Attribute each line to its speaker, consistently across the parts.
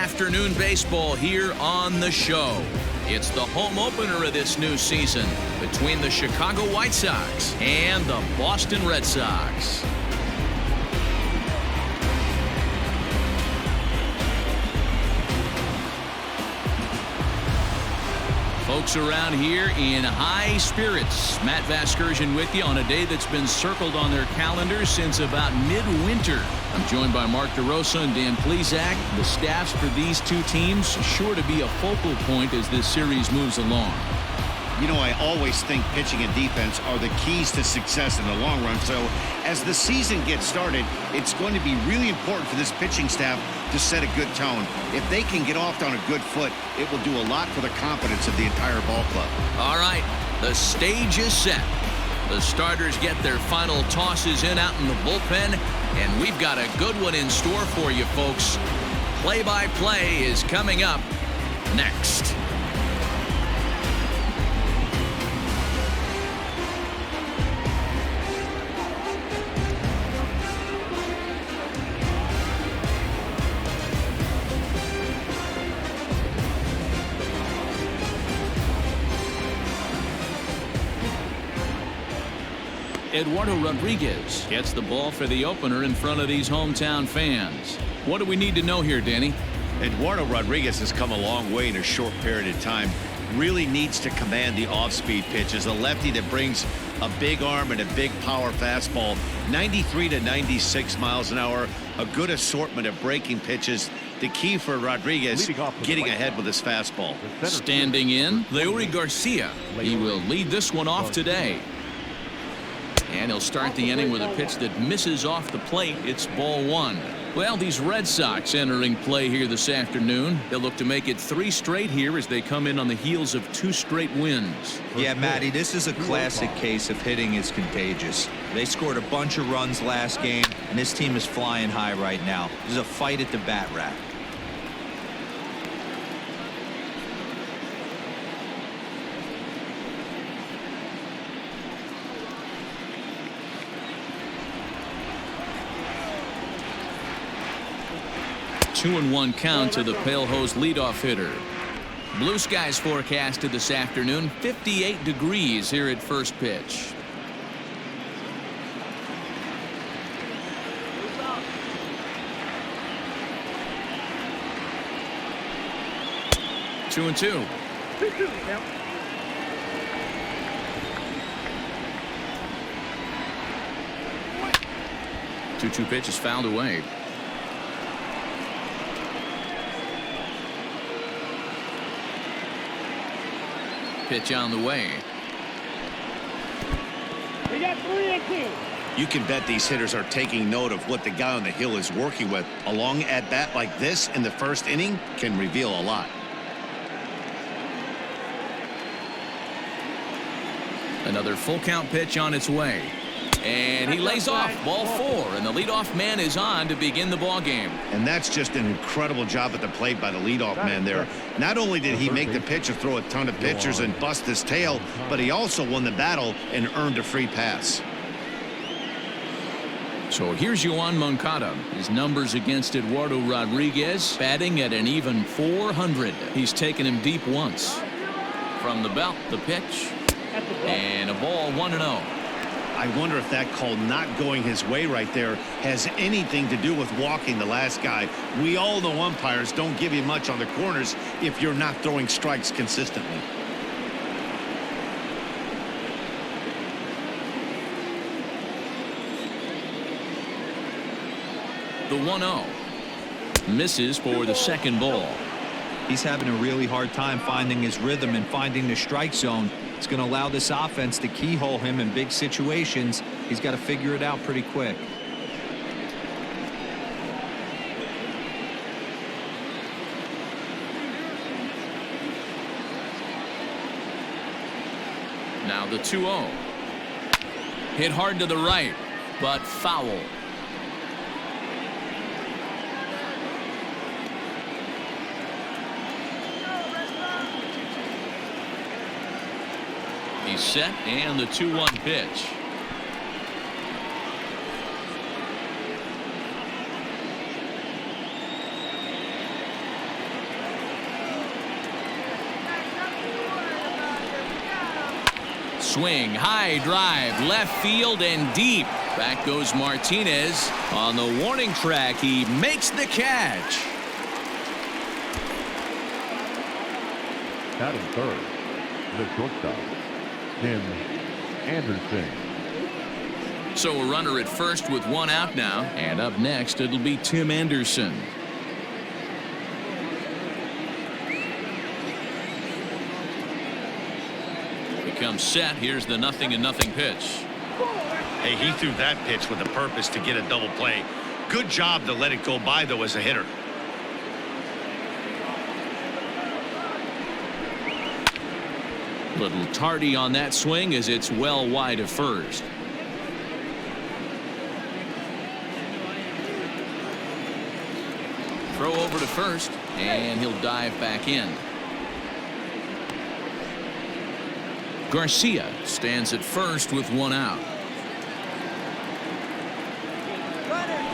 Speaker 1: afternoon baseball here on the show. It's the home opener of this new season between the Chicago White Sox and the Boston Red Sox. Folks around here in high spirits. Matt Vasgersian with you on a day that's been circled on their calendars since about midwinter. I'm joined by Mark DeRosa and Dan Plesac. The staffs for these two teams sure to be a focal point as this series moves along.
Speaker 2: You know, I always think pitching and defense are the keys to success in the long run. So as the season gets started, it's going to be really important for this pitching staff to set a good tone. If they can get off on a good foot, it will do a lot for the confidence of the entire ball club. All right, the stage is set. The starters get their final tosses in out in the bullpen, and we've got a good one in store for you, folks. Play-by-play is coming up next. Eduardo Rodriguez gets the ball for the opener in front of these hometown fans. What do we need to know here, Danny? Eduardo Rodriguez has come a long way in a short period of time. Really needs to command the off-speed pitches. A lefty that brings a big arm and a big power fastball. 93 to 96 miles an hour. A good assortment of breaking pitches. The key for Rodriguez, getting ahead with his fastball.
Speaker 1: Standing in, Leury Garcia. He will lead this one off today. And he'll start the inning with a pitch that misses off the plate. It's ball one. Well, these Red Sox entering play here this afternoon. They'll look to make it 3 straight here as they come in on the heels of 2 straight wins.
Speaker 3: Yeah, Matty, this is a classic case of hitting is contagious. They scored a bunch of runs last game, and this team is flying high right now. There's a fight at the bat rack.
Speaker 1: Two and 1 count to the Pale Hose leadoff hitter. Blue skies forecasted this afternoon. 58 degrees here at first pitch. Two and 2. 2-2 pitch is fouled away. Pitch on the way.
Speaker 4: We got 3 and 2.
Speaker 2: You can bet these hitters are taking note of what the guy on the hill is working with. A long at bat like this in the first inning can reveal a lot.
Speaker 1: Another full count pitch on its way. And he lays off. Ball 4, and the leadoff man is on to begin the ball game.
Speaker 2: And that's just an incredible job at the plate by the leadoff man there. Not only did he make the pitch or throw a ton of pitchers and bust his tail, but he also won the battle and earned a free pass.
Speaker 1: So here's Yoan Moncada. His numbers against Eduardo Rodriguez, batting at an even 400. He's taken him deep once. From the belt, the pitch, and a ball 1-0.
Speaker 2: I wonder if that call not going his way right there has anything to do with walking the last guy. We all know umpires don't give you much on the corners if you're not throwing strikes consistently.
Speaker 1: The 1-0 misses for the second ball.
Speaker 3: He's having a really hard time finding his rhythm and finding the strike zone. It's going to allow this offense to keyhole him in big situations. He's got to figure it out pretty quick.
Speaker 1: Now the 2-0. Hit hard to the right, but foul. He's set, and the 2-1 pitch. swing, high drive, left field and deep. Back goes Martinez. On the warning track, he makes the catch.
Speaker 5: Batting third, the shortstop, Tim Anderson.
Speaker 1: So a runner at first with one out now. And up next, it'll be Tim Anderson. Becomes set. Here's the 0-0 pitch.
Speaker 2: Hey, he threw that pitch with a purpose to get a double play. Good job to let it go by, though, as a hitter.
Speaker 1: Little tardy on that swing as it's well wide of first. Throw over to first, and he'll dive back in. Garcia stands at first with one out.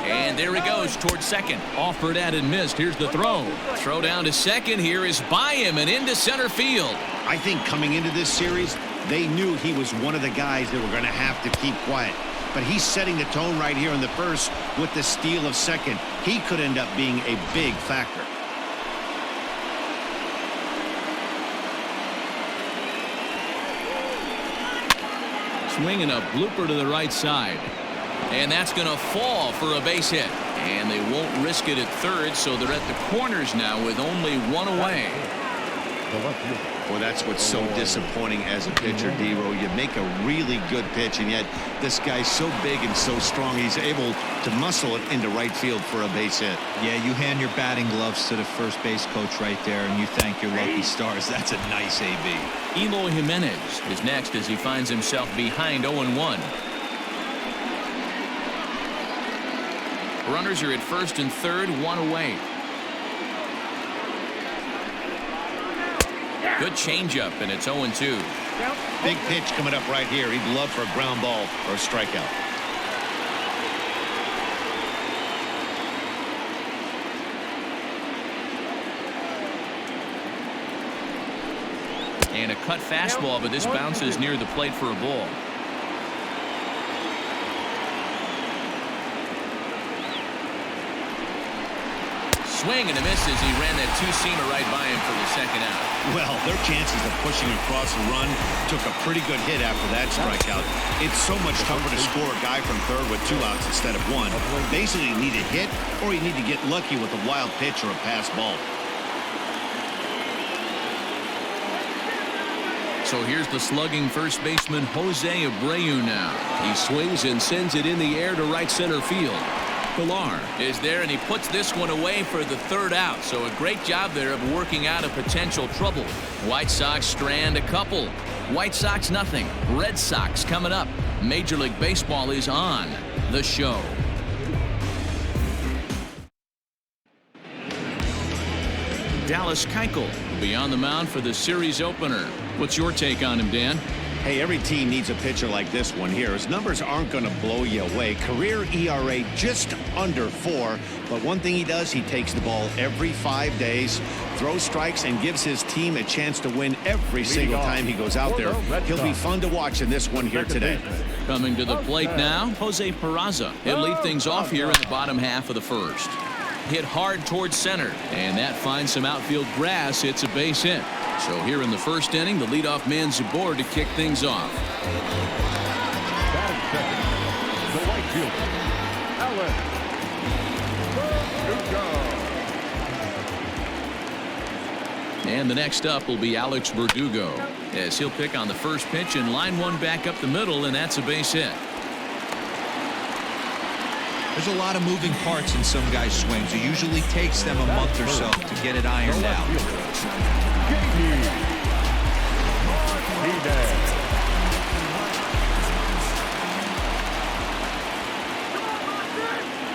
Speaker 1: And there he goes towards second. Offered at and missed. Here's the throw. Throw down to second here is by him and into center field.
Speaker 2: I think coming into this series, they knew he was one of the guys that were going to have to keep quiet. But he's setting the tone right here in the first with the steal of second. He could end up being a big factor.
Speaker 1: Swinging a blooper to the right side. And that's going to fall for a base hit. And they won't risk it at third, so they're at the corners now with only one away.
Speaker 2: Well, that's what's so disappointing as a pitcher, D-Row. You make a really good pitch, and yet this guy's so big and so strong, he's able to muscle it into right field for a base hit.
Speaker 3: Yeah, you hand your batting gloves to the first base coach right there, and you thank your lucky stars. That's a nice AB.
Speaker 1: Eloy Jimenez is next as he finds himself behind 0-1. Runners are at first and third, one away. Good changeup, and it's 0-2.
Speaker 2: Big pitch coming up right here. He'd love for a ground ball or a strikeout.
Speaker 1: And a cut fastball, but this bounces near the plate for a ball. Swing and a miss as he ran that two-seamer right by him for the second out.
Speaker 2: Well, their chances of pushing across the run took a pretty good hit after that strikeout. It's so much tougher to score a guy from third with 2 outs instead of 1. Basically, you need a hit or you need to get lucky with a wild pitch or a pass ball.
Speaker 1: So here's the slugging first baseman Jose Abreu now. He swings and sends it in the air to right center field. Pilar is there, and he puts this one away for the third out. So a great job there of working out a potential trouble. White Sox strand a couple. White Sox nothing. Red Sox coming up. Major League Baseball is on the show. Dallas Keuchel will be on the mound for the series opener. What's your take on him, Dan?
Speaker 2: Hey, every team needs a pitcher like this one here. His numbers aren't going to blow you away. Career ERA just under 4. But one thing he does, he takes the ball every 5 days, throws strikes, and gives his team a chance to win every single time he goes out there. He'll be fun to watch in this one here today.
Speaker 1: Coming to the plate now, Jose Peraza. He'll lead things off here in the bottom half of the first. Hit hard towards center, and that finds some outfield grass. It's a base hit. So here in the first inning, the leadoff man's aboard to kick things off.
Speaker 5: Batting second, the right fielder, Alex Verdugo.
Speaker 1: And the next up will be Alex Verdugo, as he'll pick on the first pitch and line one back up the middle, and that's a base hit.
Speaker 3: There's a lot of moving parts in some guys' swings. It usually takes them a month or so to get it ironed out.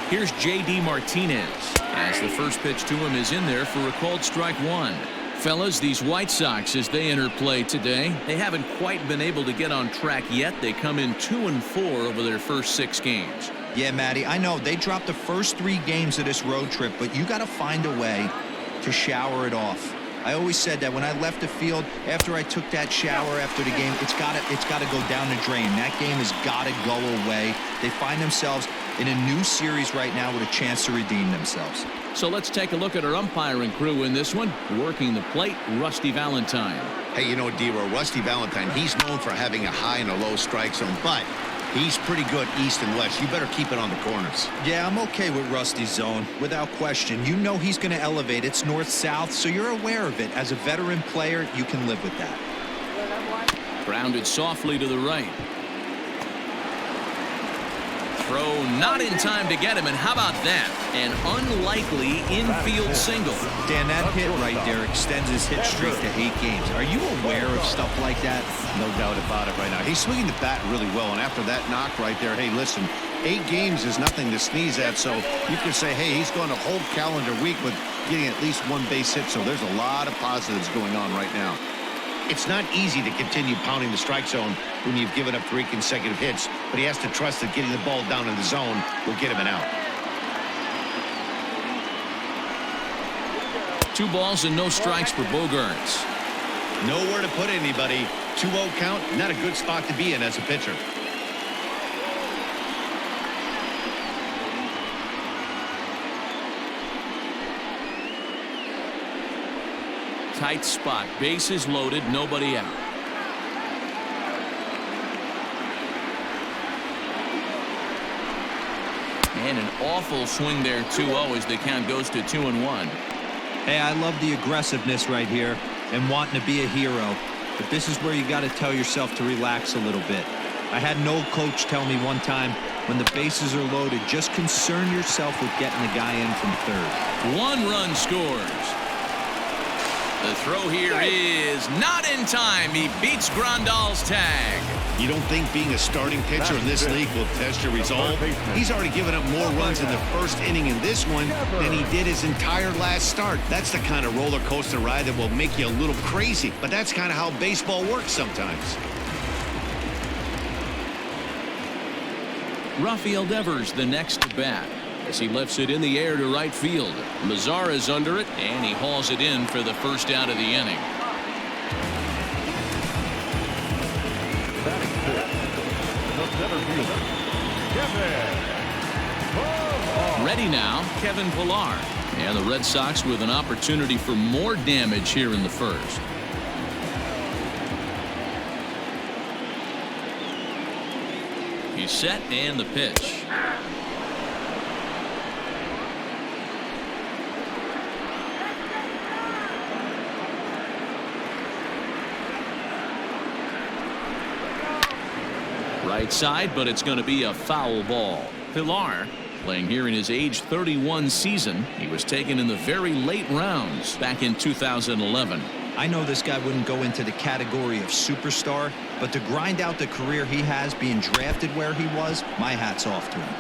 Speaker 1: Here's J.D. Martinez, as the first pitch to him is in there for a called strike one. Fellas, these White Sox, as they enter play today, they haven't quite been able to get on track yet. They come in 2-4 over their first 6 games.
Speaker 3: Yeah, Matty, I know they dropped the first 3 games of this road trip, but you got to find a way to shower it off. I always said that when I left the field, after I took that shower after the game, it's gotta go down the drain. That game has got to go away. They find themselves in a new series right now with a chance to redeem themselves.
Speaker 1: So let's take a look at our umpiring crew in this one. Working the plate, Rusty Valentine.
Speaker 2: Hey, you know, D-Row, Rusty Valentine, he's known for having a high and a low strike zone, but he's pretty good east and west. You better keep it on the corners.
Speaker 3: Yeah, I'm okay with Rusty's zone, without question. You know he's going to elevate. It's north-south, so you're aware of it. As a veteran player, you can live with that.
Speaker 1: Grounded softly to the right. Throw not in time to get him, and how about that? An unlikely infield single.
Speaker 3: Dan, that hit right there extends his hit streak to 8 games. Are you aware of stuff like that?
Speaker 2: No doubt about it right now. He's swinging the bat really well, and after that knock right there, hey, listen, 8 games is nothing to sneeze at, so you can say, hey, he's going a whole calendar week with getting at least 1 base hit, so there's a lot of positives going on right now. It's not easy to continue pounding the strike zone when you've given up 3 consecutive hits, but he has to trust that getting the ball down in the zone will get him an out.
Speaker 1: 2 balls and no strikes for Bogaerts.
Speaker 2: Nowhere to put anybody. 2-0 count, not a good spot to be in as a pitcher.
Speaker 1: Tight spot, bases loaded, nobody out. And an awful swing there, 2-0 as the count goes to 2-1.
Speaker 3: Hey, I love the aggressiveness right here and wanting to be a hero. But this is where you got to tell yourself to relax a little bit. I had an old coach tell me one time, when the bases are loaded, just concern yourself with getting the guy in from third.
Speaker 1: 1 run scores. The throw here is not in time. He beats Grandal's tag.
Speaker 2: You don't think being a starting pitcher in this league will test your resolve? He's already given up more runs in the first inning in this one than he did his entire last start. That's the kind of roller coaster ride that will make you a little crazy. But that's kind of how baseball works sometimes.
Speaker 1: Rafael Devers the next to bat as he lifts it in the air to right field. Mazara's under it, and he hauls it in for the first out of the inning.
Speaker 5: Batting fifth, the center fielder, Kevin.
Speaker 1: Ready now, Kevin Pillar. And the Red Sox with an opportunity for more damage here in the first. He's set, and the pitch. Right side, but it's going to be a foul ball. Pillar, playing here in his age 31 season. He was taken in the very late rounds back in 2011.
Speaker 3: I know this guy wouldn't go into the category of superstar, but to grind out the career he has being drafted where he was, my hat's off to him.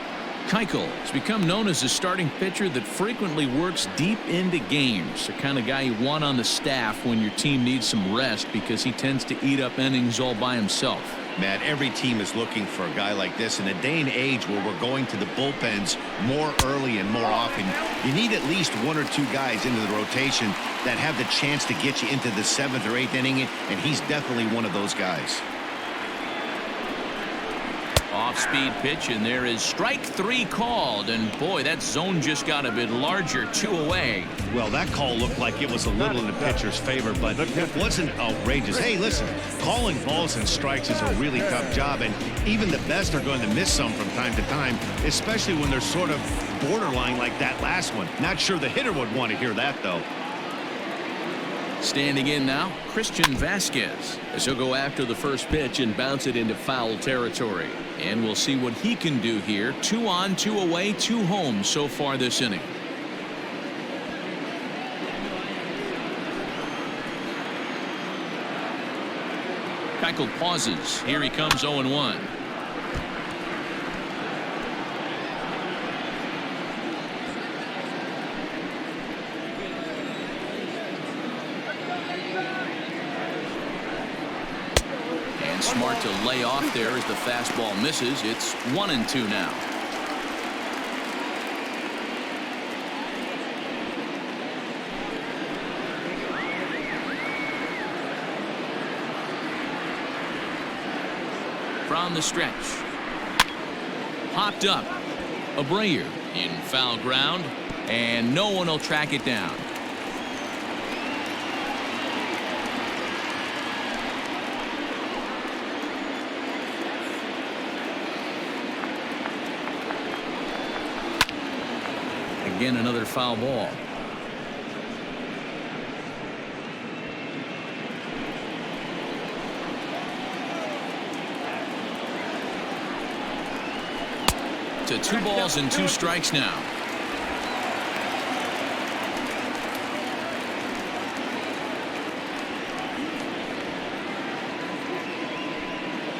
Speaker 1: Keuchel has become known as a starting pitcher that frequently works deep into games. The kind of guy you want on the staff when your team needs some rest because he tends to eat up innings all by himself.
Speaker 2: Matt, every team is looking for a guy like this in a day and age where we're going to the bullpens more early and more often. You need at least 1 or 2 guys into the rotation that have the chance to get you into the 7th or 8th inning, and he's definitely one of those guys.
Speaker 1: Off-speed pitch, and there is strike 3 called, and boy, that zone just got a bit larger, 2 away.
Speaker 2: Well, that call looked like it was a little in the pitcher's favor, but it wasn't outrageous. Hey, listen, calling balls and strikes is a really tough job, and even the best are going to miss some from time to time, especially when they're sort of borderline like that last one. Not sure the hitter would want to hear that, though.
Speaker 1: Standing in now, Christian Vasquez, as he'll go after the first pitch and bounce it into foul territory. And we'll see what he can do here. 2 on, 2 away, 2 home so far this inning. Keuchel pauses. Here he comes, 0-1. Smart to lay off there as the fastball misses. It's 1-2 now. from the stretch. Popped up. Abreu in foul ground, and no one will track it down. Again, another foul ball. To 2 balls and 2 strikes now.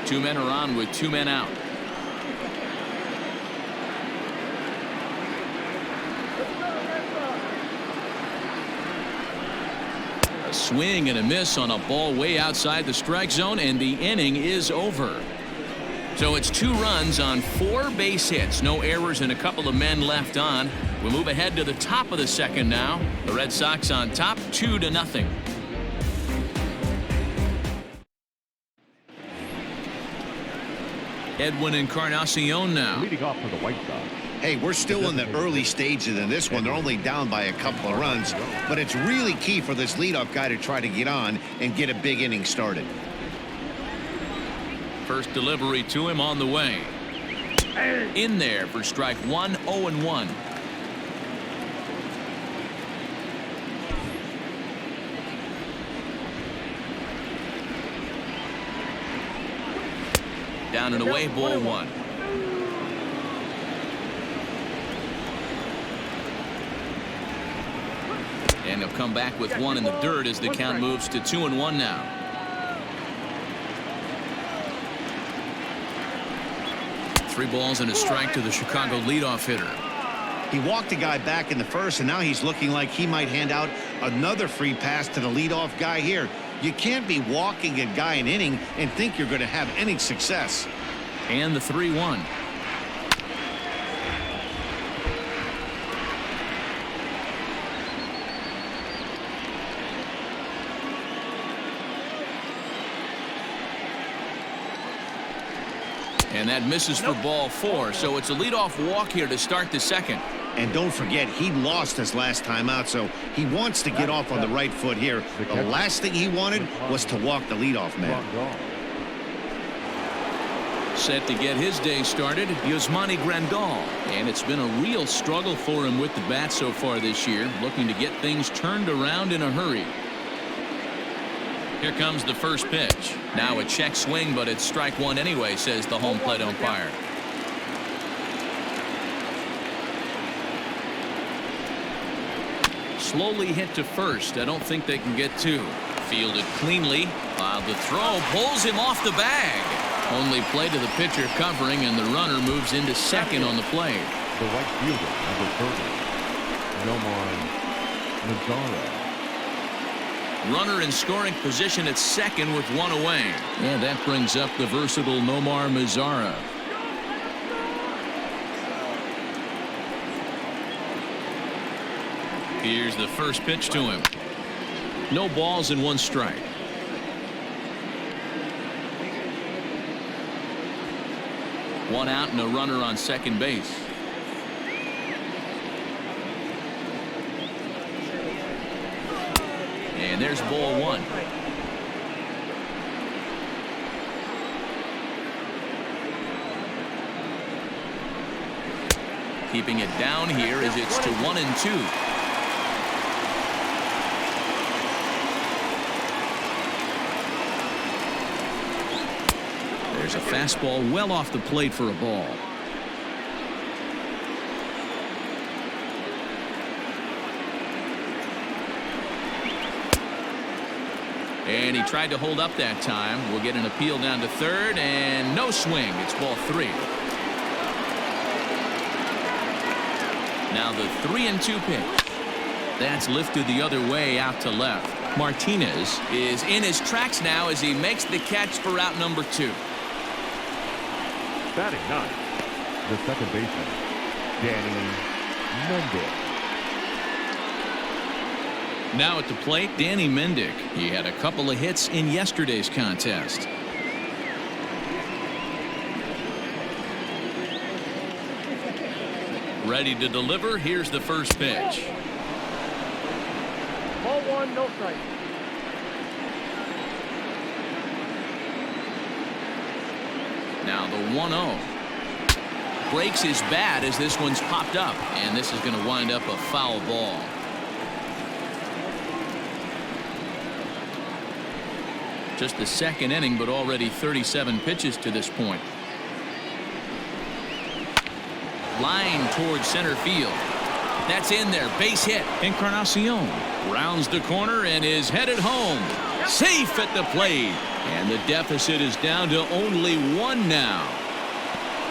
Speaker 1: Two men are on with 2 men out. A swing and a miss on a ball way outside the strike zone, and the inning is over. So it's 2 runs on 4 base hits. No errors and a couple of men left on. We move ahead to the top of the second now. The Red Sox on top 2-0. Edwin Encarnacion now.
Speaker 5: Leading off for the White Sox.
Speaker 2: Hey, we're still in the early stages in this one. They're only down by a couple of runs, but it's really key for this leadoff guy to try to get on and get a big inning started.
Speaker 1: First delivery to him on the way. In there for strike 1, 0-1. Down and away, ball 1. And he'll come back with 1 in the dirt as the count moves to 2-1 now. Three balls and a strike to the Chicago leadoff hitter.
Speaker 2: He walked a guy back in the first, and now he's looking like he might hand out another free pass to the leadoff guy here. You can't be walking a guy an inning and think you're going to have any success.
Speaker 1: And the 3-1. And that misses for ball 4, so it's a leadoff walk here to start the second.
Speaker 2: And don't forget, he lost his last time out, so he wants to get off on the right foot here. The last thing he wanted was to walk the leadoff man.
Speaker 1: Set to get his day started, Yasmani Grandal. And it's been a real struggle for him with the bat so far this year, looking to get things turned around in a hurry. Here comes the first pitch. Now a check swing, but it's strike 1 anyway, says the home plate umpire. Slowly hit to first. I don't think they can get 2. Fielded cleanly. The throw pulls him off the bag. Only play to the pitcher covering, and the runner moves into second on the play.
Speaker 5: The right fielder, number 30, Nomar Mazara.
Speaker 1: Runner in scoring position at second with 1 away. And that brings up the versatile Nomar Mazara. Here's the first pitch to him. No balls and 1 strike. One out and a runner on second base. And there's ball 1. Keeping it down here as it's to 1-2. There's a fastball well off the plate for a ball. And he tried to hold up that time. We'll get an appeal down to third, and no swing. It's ball 3. Now the 3-2 pitch. That's lifted the other way out to left. Martinez is in his tracks now as he makes the catch for out number 2.
Speaker 5: Batting 9, the second baseman, Danny Mendick.
Speaker 1: Now at the plate, Danny Mendick. He had a couple of hits in yesterday's contest. Ready to deliver. Here's the first pitch.
Speaker 4: Ball one, no strike.
Speaker 1: Now the 1-0. Breaks his bat as this one's popped up, and this is going to wind up a foul ball. Just the second inning, but already 37 pitches to this point. Line towards center field. That's in there. Base hit. Encarnacion rounds the corner and is headed home. Safe at the plate. And the deficit is down to only 1 now.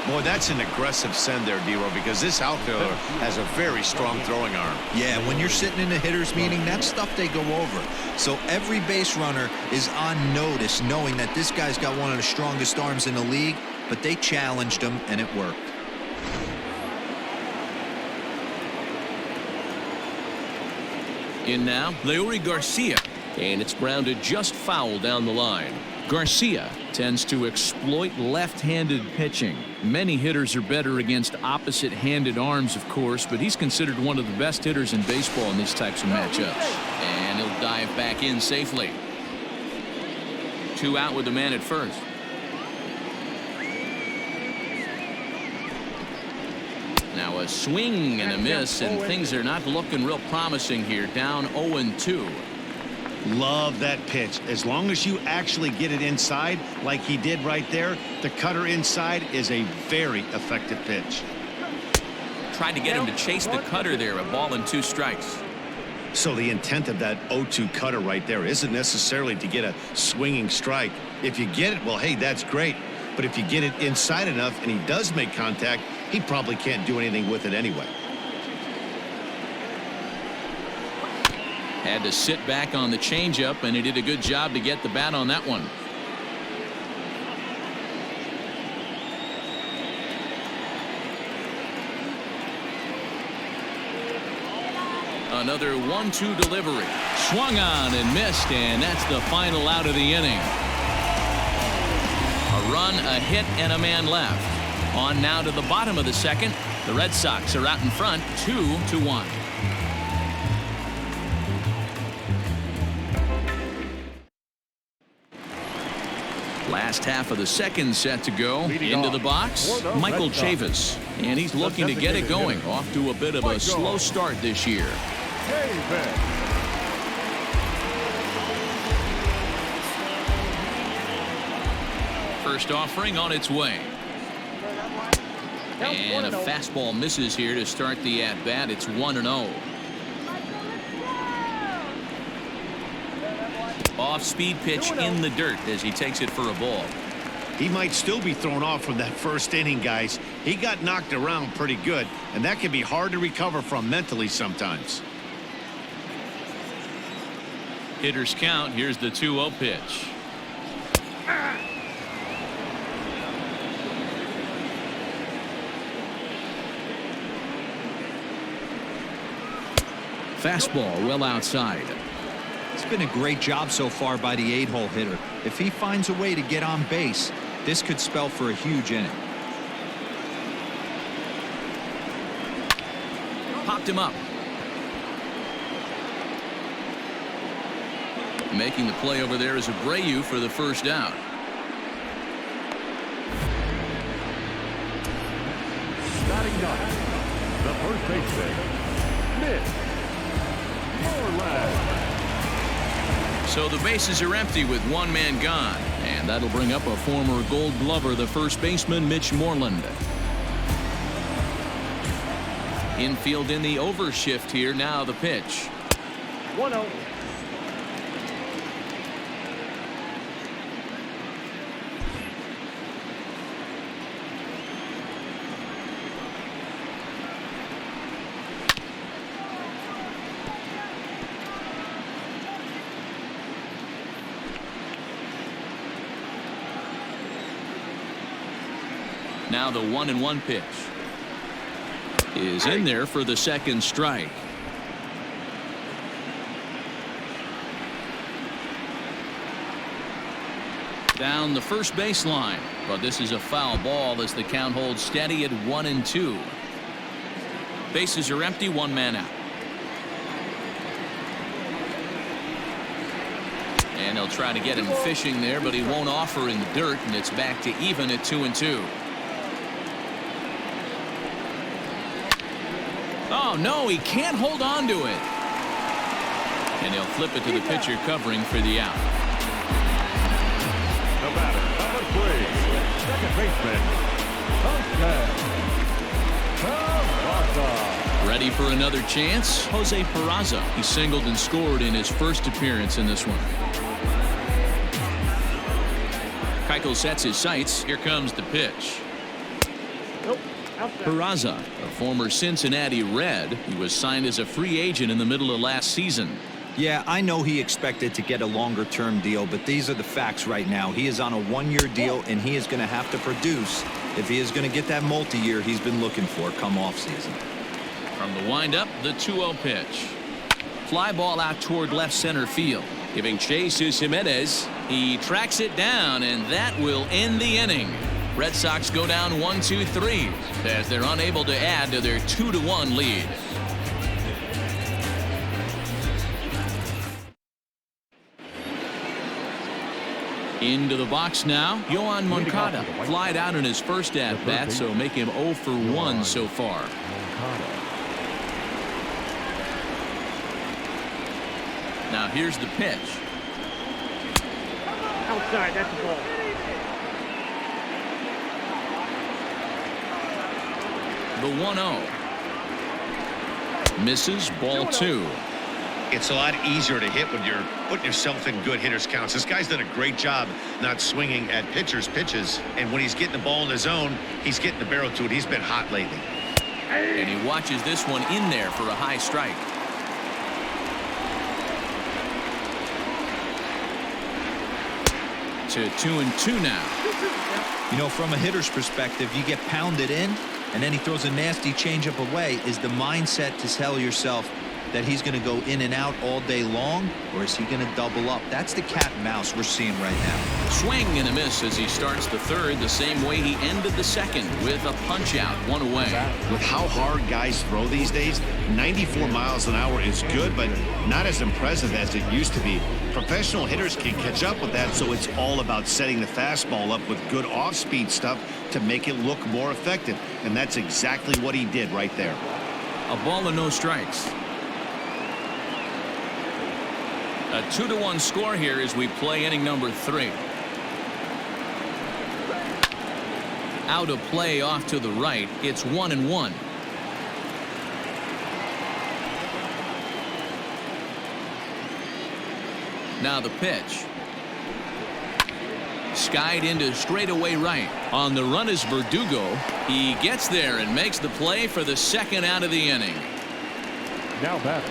Speaker 2: Boy, that's an aggressive send there, D-Row, because this outfielder has a very strong throwing arm.
Speaker 3: Yeah, when you're sitting in a hitter's meeting, that's stuff they go over. So every base runner is on notice, knowing that this guy's got one of the strongest arms in the league, but they challenged him, and it worked.
Speaker 1: In now, Leury Garcia, and it's grounded just foul down the line. Garcia tends to exploit left-handed pitching. Many hitters are better against opposite-handed arms, of course, but he's considered one of the best hitters in baseball in these types of matchups. And he'll dive back in safely. 2 out with the man at first. Now a swing and a miss, and things are not looking real promising here. Down 0-2.
Speaker 2: Love that pitch. As long as you actually get it inside like he did right there, the cutter inside is a very effective pitch.
Speaker 1: Tried to get him to chase the cutter there. A ball and 2 strikes.
Speaker 2: So the intent of that 0-2 cutter right there isn't necessarily to get a swinging strike. If you get it, well, hey, that's great. But if you get it inside enough and he does make contact, he probably can't do anything with it anyway.
Speaker 1: Had to sit back on the changeup, and he did a good job to get the bat on that one. Another 1-2 delivery. Swung on and missed, and that's the final out of the inning. A run, a hit, and a man left. On now to the bottom of the second. The Red Sox are out in front, 2-1. Last half of the second set to go. Into the box, Michael Chavis. And he's looking to get it going. Off to a bit of a slow start this year. First offering on its way. And a fastball misses here to start the at-bat. It's 1-0. Off-speed pitch in the dirt as he takes it for a ball.
Speaker 2: He might still be thrown off from that first inning, guys. He got knocked around pretty good, and that can be hard to recover from mentally sometimes.
Speaker 1: Hitters count. Here's the 2-0 pitch. Fastball well outside.
Speaker 3: It's been a great job so far by the 8-hole hitter. If he finds a way to get on base, this could spell for a huge inning.
Speaker 1: Popped him up. Making the play over there is Abreu for the first out.
Speaker 5: Batting ninth, the first baseman, Mitch Moreland.
Speaker 1: So the bases are empty with 1 man gone, and that'll bring up a former Gold Glover, the first baseman, Mitch Moreland. Infield in the overshift here. Now the pitch.
Speaker 4: 1-0.
Speaker 1: Now the 1-1 pitch is in there for the second strike. Down the first baseline, but this is a foul ball as the count holds steady at 1-2. Bases are empty, one man out. And he'll try to get him fishing there, but he won't offer in the dirt, and it's back to even at 2-2. Oh, no, he can't hold on to it. And he'll flip it to the pitcher covering for the out.
Speaker 5: The batter, number 3, second baseman, Peraza.
Speaker 1: Ready for another chance? Jose Peraza. He singled and scored in his first appearance in this one. Keuchel sets his sights. Here comes the pitch.
Speaker 4: Nope. Outside.
Speaker 1: Peraza, a former Cincinnati Red. He was signed as a free agent in the middle of last season.
Speaker 3: Yeah, I know he expected to get a longer-term deal, but these are the facts right now. He is on a one-year deal, and he is going to have to produce if he is going to get that multi-year he's been looking for come off-season.
Speaker 1: From the windup, the 2-0 pitch. Fly ball out toward left center field. Giving chase is Jimenez. He tracks it down, and that will end the inning. Red Sox go down 1-2-3 as they're unable to add to their 2-1 lead. Into the box now, Yohan Moncada. Flied out in his first at-bat, so make him 0 for 1 so far. Now here's the pitch.
Speaker 4: Outside, that's the ball.
Speaker 1: The 1-0. Misses, ball 2.
Speaker 2: It's a lot easier to hit when you're putting yourself in good hitters counts. This guy's done a great job not swinging at pitchers' pitches, and when he's getting the ball in the zone, he's getting the barrel to it. He's been hot lately.
Speaker 1: And he watches this one in there for a high strike. To 2-2 now.
Speaker 3: You know, from a hitter's perspective, you get pounded in, and then he throws a nasty changeup away. Is the mindset to tell yourself that he's going to go in and out all day long, or is he going to double up? That's the cat and mouse we're seeing right now.
Speaker 1: Swing and a miss as he starts the third the same way he ended the second with a punch out, one away.
Speaker 2: With how hard guys throw these days, 94 miles an hour is good, but not as impressive as it used to be. Professional hitters can catch up with that, so it's all about setting the fastball up with good off-speed stuff to make it look more effective, and that's exactly what he did right there.
Speaker 1: A ball and no strikes. A 2-1 score here as we play inning number 3. Out of play off to the right. It's 1-1. Now the pitch. Skied into straightaway right. On the run is Verdugo. He gets there and makes the play for the second out of the inning.
Speaker 5: Now batter,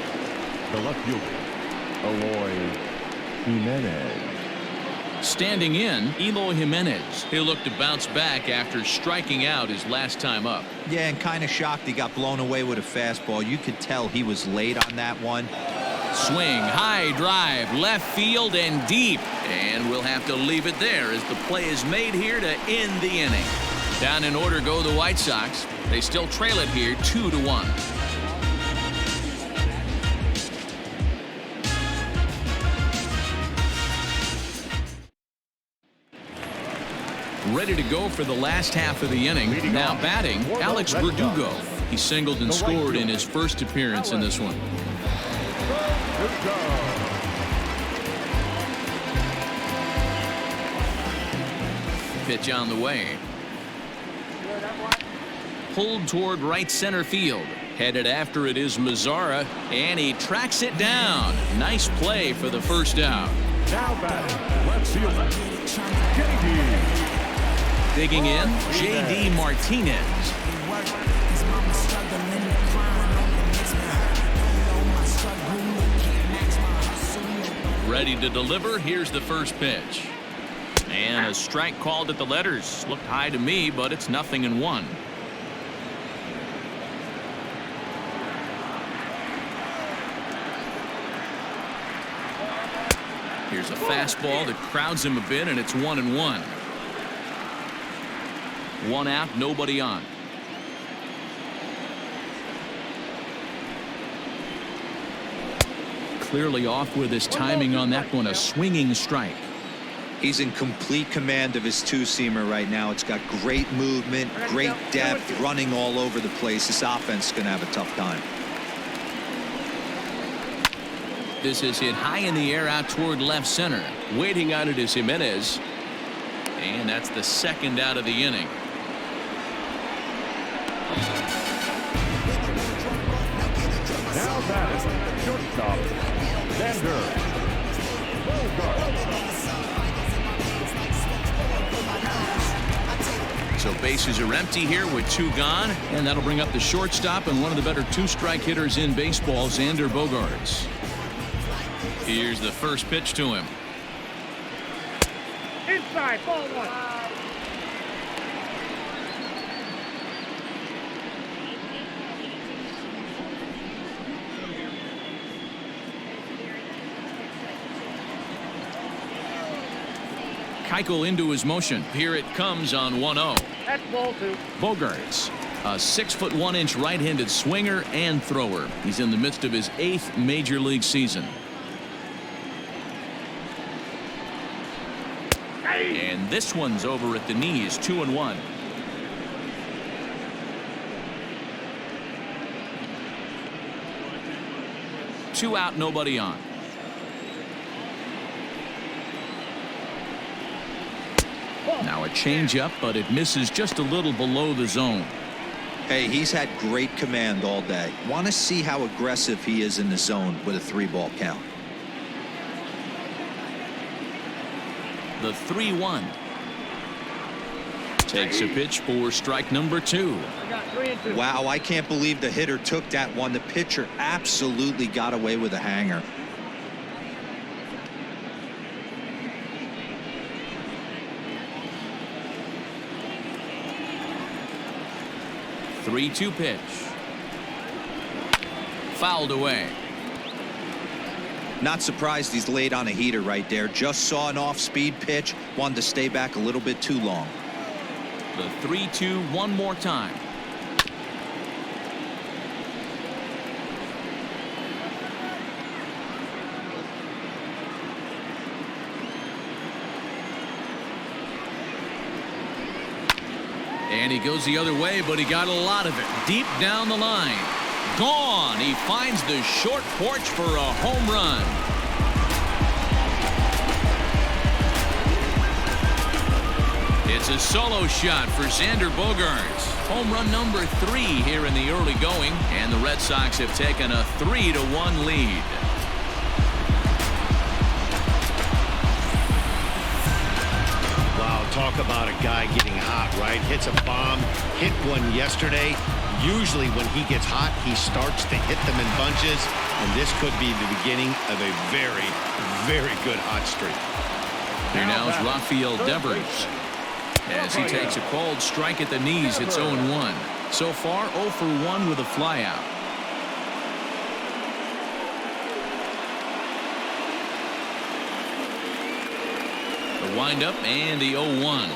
Speaker 5: the left fielder, Eloy Jimenez.
Speaker 1: Standing in, Eloy Jimenez. He'll look to bounce back after striking out his last time up.
Speaker 3: Yeah, and kind of shocked he got blown away with a fastball. You could tell he was late on that one.
Speaker 1: Swing, high drive, left field and deep. And we'll have to leave it there as the play is made here to end the inning. Down in order go the White Sox. They still trail it here 2-1. Ready to go for the last half of the inning. Now batting, Alex Verdugo. He singled and scored in his first appearance in this one. Pitch on the way. Pulled toward right center field. Headed after it is Mazzara, and he tracks it down. Nice play for the first out.
Speaker 5: Now batting, left fielder, J.D.
Speaker 1: Digging in, J.D. Martinez. Ready to deliver. Here's the first pitch. And a strike called at the letters. Looked high to me, but it's 0-1. Here's a fastball that crowds him a bit, and it's 1-1. One out, nobody on. clearly off with his timing on that one, a swinging strike.
Speaker 3: He's in complete command of his two-seamer right now. It's got great movement, great depth, running all over the place. This offense is going to have a tough time.
Speaker 1: This is hit high in the air out toward left center.
Speaker 6: Waiting on it is Jimenez.
Speaker 1: And that's the second out of the inning.
Speaker 5: Now batting, shortstop, Xander Bogaerts.
Speaker 1: So bases are empty here with 2 gone, and that'll bring up the shortstop and one of the better 2-strike hitters in baseball, Xander Bogaerts. Here's the first pitch to him.
Speaker 4: Inside, ball 1.
Speaker 1: Keuchel into his motion. Here it comes on 1-0.
Speaker 4: That's ball 2.
Speaker 1: Bogaerts, a 6'1" right-handed swinger and thrower. He's in the midst of his 8th major league season. And this one's over at the knees, 2-1. Two out, nobody on. Now a changeup, but it misses just a little below the zone.
Speaker 3: Hey, he's had great command all day. Want to see how aggressive he is in the zone with a 3-ball count.
Speaker 1: The 3-1. Takes a pitch for strike number 2.
Speaker 4: I got 3 and 2.
Speaker 3: Wow, I can't believe the hitter took that one. The pitcher absolutely got away with a hanger.
Speaker 1: Three-two pitch. Fouled away.
Speaker 3: Not surprised he's laid on a heater right there. Just saw an off-speed pitch. Wanted to stay back a little bit too long.
Speaker 1: The 3-2 one more time. And he goes the other way, but he got a lot of it deep down the line. Gone. He finds the short porch for a home run. It's a solo shot for Xander Bogaerts. Home run number 3 here in the early going, and the Red Sox have taken a 3-1 lead.
Speaker 2: Wow, talk about a guy getting hot, right? Hits a bomb, hit one yesterday. Usually when he gets hot, he starts to hit them in bunches, and this could be the beginning of a very, very good hot streak.
Speaker 1: Here now is Rafael Devers. As he takes a called strike at the knees, it's 0-1. So far, 0 for 1 with a flyout. The windup and the 0-1.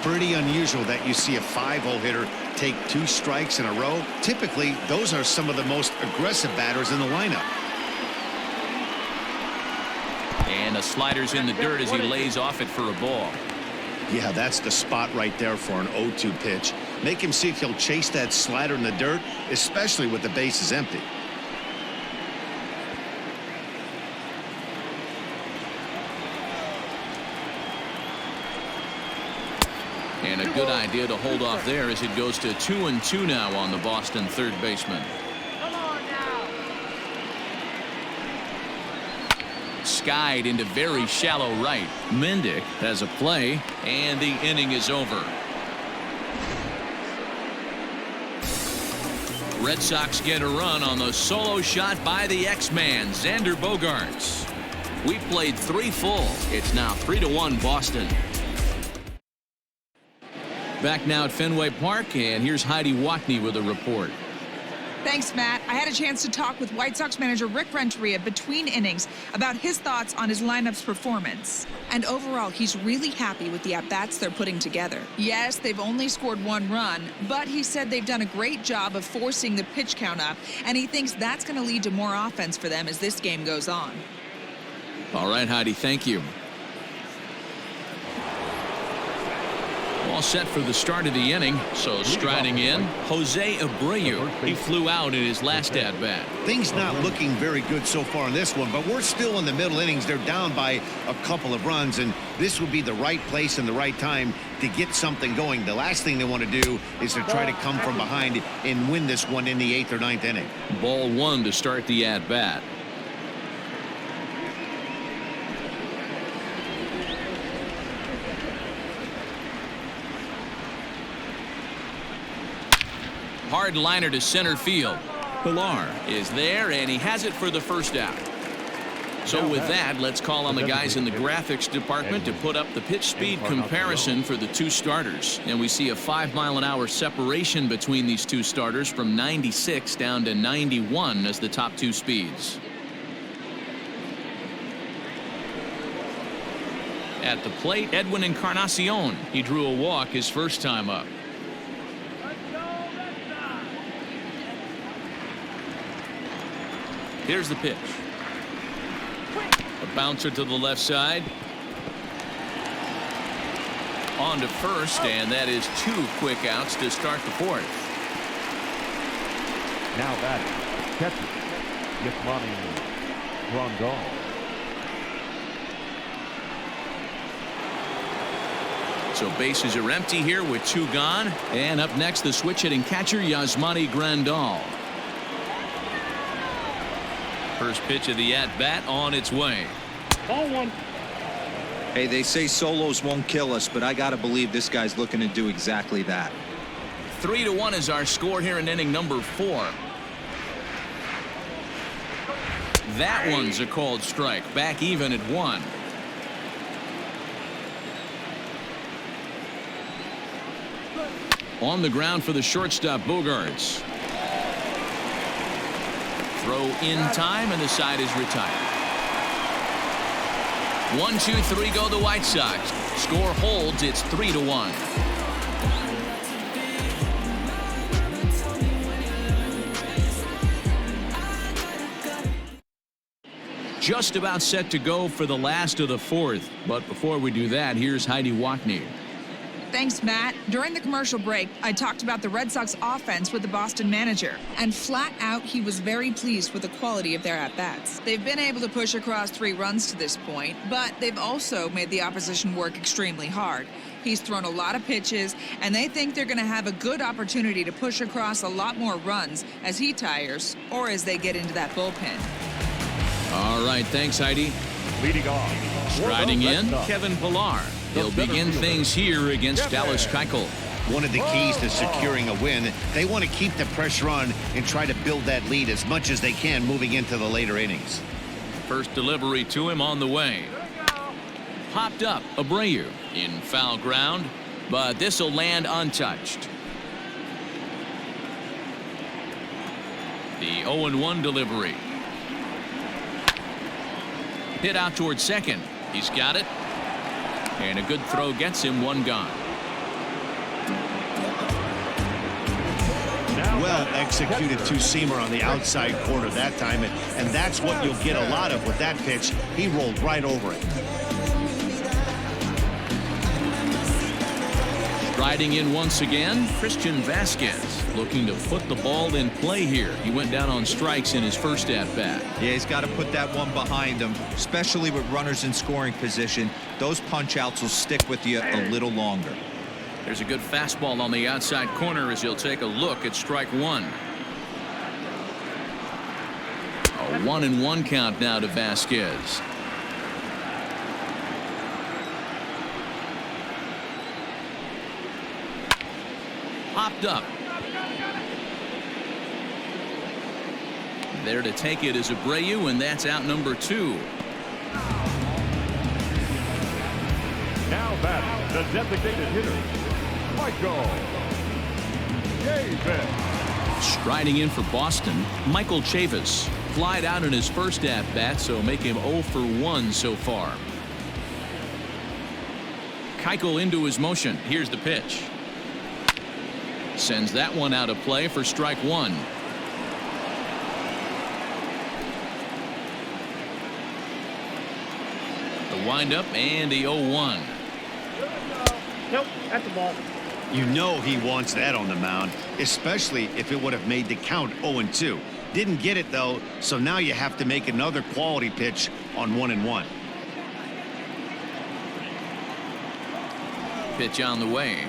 Speaker 2: Pretty unusual that you see a 5-hole hitter take 2 strikes in a row. Typically, those are some of the most aggressive batters in the lineup.
Speaker 1: And the slider's in the dirt as he lays off it for a ball.
Speaker 2: Yeah, that's the spot right there for an 0-2 pitch. Make him see if he'll chase that slider in the dirt, especially with the bases empty.
Speaker 1: And a good idea to hold off there as it goes to 2-2 now on the Boston third baseman.
Speaker 4: Come on now.
Speaker 1: Skied into very shallow right. Mendick has a play, and the inning is over. Red Sox get a run on the solo shot by the X-Man, Xander Bogaerts. We played 3 full. It's now 3-1 Boston. Back now at Fenway Park, and here's Heidi Watney with a report.
Speaker 7: Thanks, Matt. I had a chance to talk with White Sox manager Rick Renteria between innings about his thoughts on his lineup's performance. And overall, he's really happy with the at-bats they're putting together. Yes, they've only scored 1 run, but he said they've done a great job of forcing the pitch count up, and he thinks that's going to lead to more offense for them as this game goes on.
Speaker 1: All right, Heidi, thank you. All set for the start of the inning. So striding in, Jose Abreu. He flew out in his last at-bat.
Speaker 2: Things not looking very good so far in this one, but we're still in the middle innings. They're down by a couple of runs, and this would be the right place and the right time to get something going. The last thing they want to do is to try to come from behind and win this one in the 8th or 9th inning.
Speaker 1: Ball 1 to start the at-bat. Hard liner to center field. Pilar is there, and he has it for the first out. So with that, let's call on the guys in the graphics department to put up the pitch speed comparison for the 2 starters. And we see a 5-mile-an-hour separation between these 2 starters from 96 down to 91 as the top 2 speeds. At the plate, Edwin Encarnacion. He drew a walk his first time up. Here's the pitch. A bouncer to the left side. On to first, and that is 2 quick outs to start the 4th.
Speaker 5: Now batting, catcher, Yasmani Grandal.
Speaker 1: So bases are empty here with 2 gone. And up next, the switch-hitting catcher, Yasmani Grandal. First pitch of the at-bat on its way.
Speaker 4: Ball 1.
Speaker 3: Hey, they say solos won't kill us, but I got to believe this guy's looking to do exactly that.
Speaker 1: 3-1 is our score here in inning number 4. That one's a called strike. Back even at 1. On the ground for the shortstop, Bogarts. Throw in time, and the side is retired. 1, 2, 3 go the White Sox. Score holds. It's 3-1. Just about set to go for the last of the 4th. But before we do that, here's Heidi Watney.
Speaker 7: Thanks, Matt. During the commercial break, I talked about the Red Sox offense with the Boston manager, and flat out, he was very pleased with the quality of their at-bats. They've been able to push across 3 runs to this point, but they've also made the opposition work extremely hard. He's thrown a lot of pitches, and they think they're going to have a good opportunity to push across a lot more runs as he tires or as they get into that bullpen.
Speaker 1: All right, thanks, Heidi.
Speaker 5: Leading off.
Speaker 1: Striding in, Kevin Pilar. He'll begin things here against Dallas Keuchel.
Speaker 2: One of the keys to securing a win, they want to keep the pressure on and try to build that lead as much as they can moving into the later innings.
Speaker 1: First delivery to him on the way. Popped up, Abreu in foul ground, but this will land untouched. The 0-1 delivery. Hit out towards second. He's got it. And a good throw gets him 1 gone.
Speaker 2: Well executed 2-seamer on the outside corner that time, and that's what you'll get a lot of with that pitch. He rolled right over it.
Speaker 1: Striding in once again, Christian Vasquez looking to put the ball in play here. He went down on strikes in his first at-bat.
Speaker 3: Yeah, he's got to put that one behind him, especially with runners in scoring position. Those punch-outs will stick with you a little longer.
Speaker 1: There's a good fastball on the outside corner as he'll take a look at strike 1. A 1-1 count now to Vasquez. Popped up. There to take it is Abreu, and that's out number 2.
Speaker 5: Now batting, the designated hitter, Michael Davis.
Speaker 1: Striding in for Boston, Michael Chavis. Flied out in his first at-bat, so make him 0 for 1 so far. Keuchel into his motion. Here's the pitch. Sends that one out of play for strike one. The windup and the 0-1.
Speaker 4: Nope, that's the ball.
Speaker 2: You know he wants that on the mound, especially if it would have made the count 0-2. Didn't get it, though, so now you have to make another quality pitch on 1-1.
Speaker 1: Pitch on the way.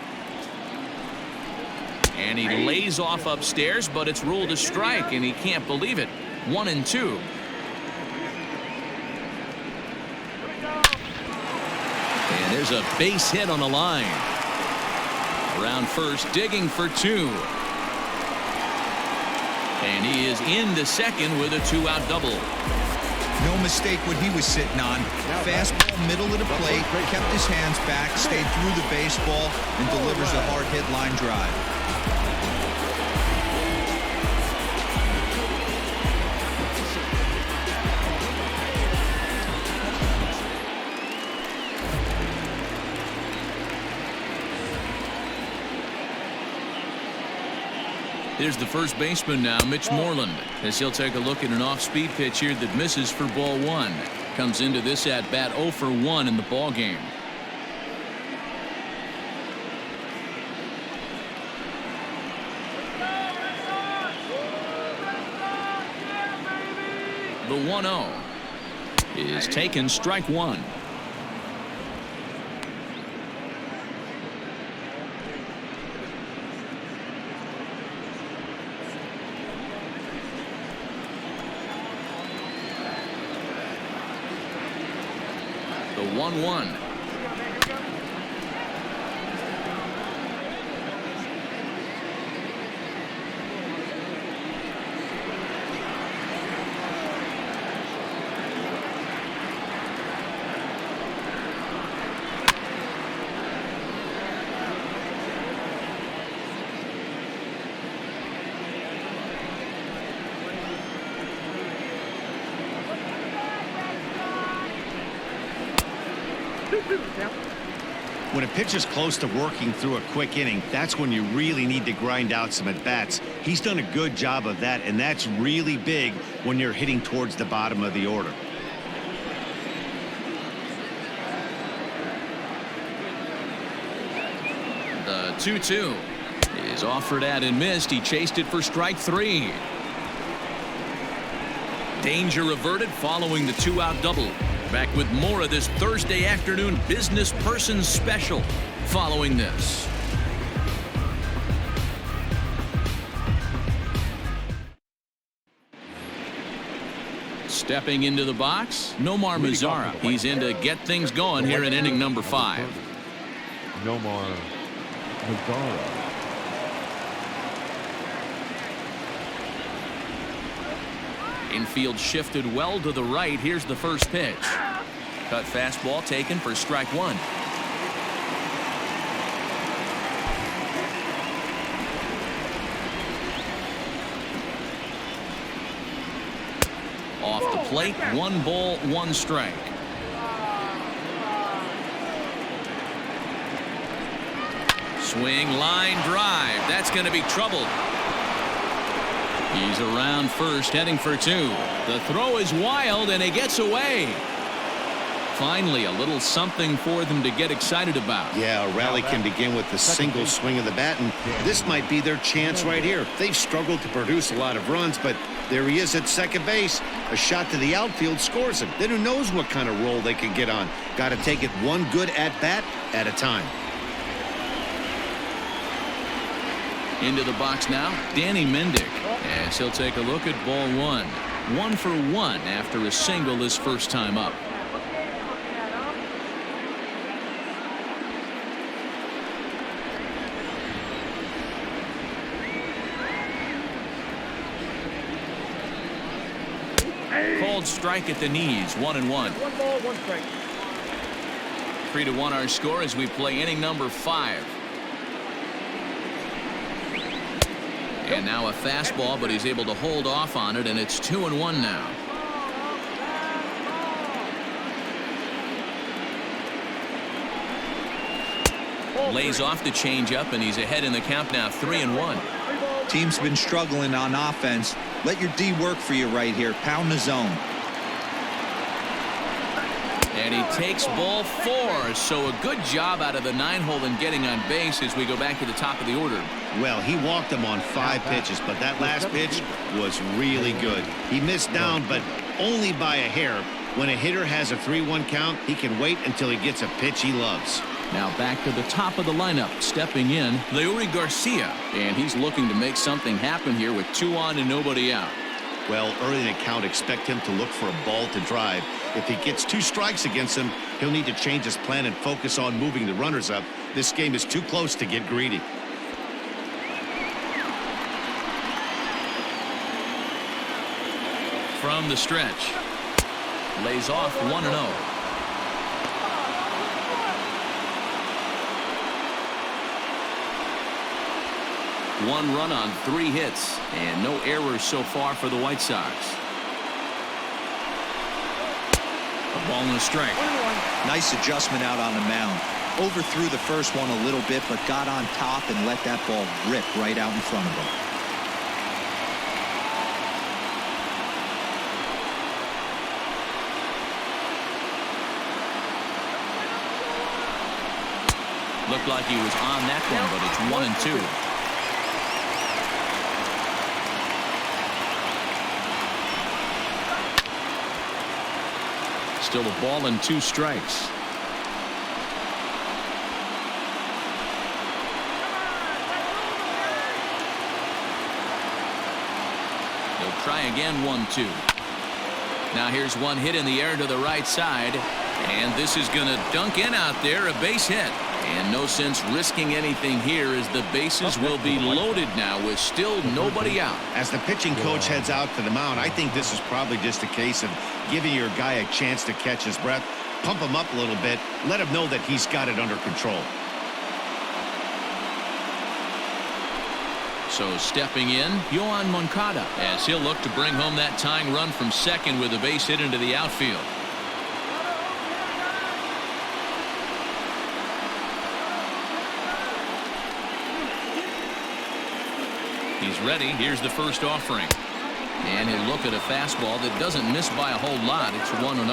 Speaker 1: And he lays off upstairs, but it's ruled a strike, and he can't believe it. 1-2. And there's a base hit on the line. Around first, digging for two. And he is into second with a two-out double.
Speaker 3: No mistake what he was sitting on. Fastball middle of the plate, kept his hands back, stayed through the baseball, and delivers a hard hit line drive.
Speaker 1: Here's the first baseman now, Mitch Moreland, as he'll take a look at an off-speed pitch here that misses for ball one. Comes into this at-bat 0 for 1 in the ball game. The 1-0 is taken, strike one. The 1-1.
Speaker 2: When a pitcher's close to working through a quick inning, that's when you really need to grind out some at-bats. He's done a good job of that, and that's really big when you're hitting towards the bottom of the order.
Speaker 1: The 2-2 is offered at and missed. He chased it for strike three. Danger averted following the two-out double. Back with more of this Thursday afternoon business person special following this. Stepping into the box, Nomar Mazara. He's in to get things going here in inning number 5.
Speaker 5: Nomar Mazara.
Speaker 1: Infield shifted well to the right. Here's the first pitch. Cut fastball taken for strike one. Off the plate, 1 ball, 1 strike. Swing, line drive. That's going to be trouble. He's around first, heading for 2. The throw is wild, and he gets away. Finally, a little something for them to get excited about.
Speaker 2: Yeah, a rally can begin with the single swing of the bat, and this might be their chance right here. They've struggled to produce a lot of runs, but there he is at second base. A shot to the outfield scores him. Then who knows what kind of roll they can get on. Got to take it one good at-bat at a time.
Speaker 1: Into the box now, Danny Mendick, as he'll take a look at ball one. 1 for 1 after a single his first time up. Called strike at the knees, 1-1.
Speaker 4: 1 ball, 1 strike.
Speaker 1: 3-1 our score as we play inning number 5. And now a fastball, but he's able to hold off on it, and it's 2-1 now. Lays off the changeup, and he's ahead in the count now, 3-1.
Speaker 3: Team's been struggling on offense. Let your D work for you right here. Pound the zone.
Speaker 1: And he takes ball 4, so a good job out of the 9-hole in getting on base as we go back to the top of the order.
Speaker 2: Well, he walked him on 5 pitches, but that last pitch was really good. He missed down, but only by a hair. When a hitter has a 3-1 count, he can wait until he gets a pitch he loves.
Speaker 1: Now back to the top of the lineup, stepping in, Leury Garcia, and he's looking to make something happen here with 2 on and nobody out.
Speaker 2: Well, early in the count, expect him to look for a ball to drive. If he gets 2 strikes against him, he'll need to change his plan and focus on moving the runners up. This game is too close to get greedy.
Speaker 1: From the stretch, lays off 1-0. One run on 3 hits, and no errors so far for the White Sox. A ball and a strike.
Speaker 3: Nice adjustment out on the mound. Overthrew the first one a little bit, but got on top and let that ball rip right out in front of him.
Speaker 1: Looked like he was on that one, but it's 1-2. Still a ball and 2 strikes. They'll try again, 1-2. Now here's one hit in the air to the right side, and this is going to dunk in out there, a base hit. And no sense risking anything here as the bases will be loaded now with still nobody out.
Speaker 2: As the pitching coach heads out to the mound, I think this is probably just a case of giving your guy a chance to catch his breath, pump him up a little bit, let him know that he's got it under control.
Speaker 1: So stepping in, Yoan Moncada, as he'll look to bring home that tying run from second with a base hit into the outfield. He's ready. Here's the first offering. And he'll look at a fastball that doesn't miss by a whole lot. It's 1-0.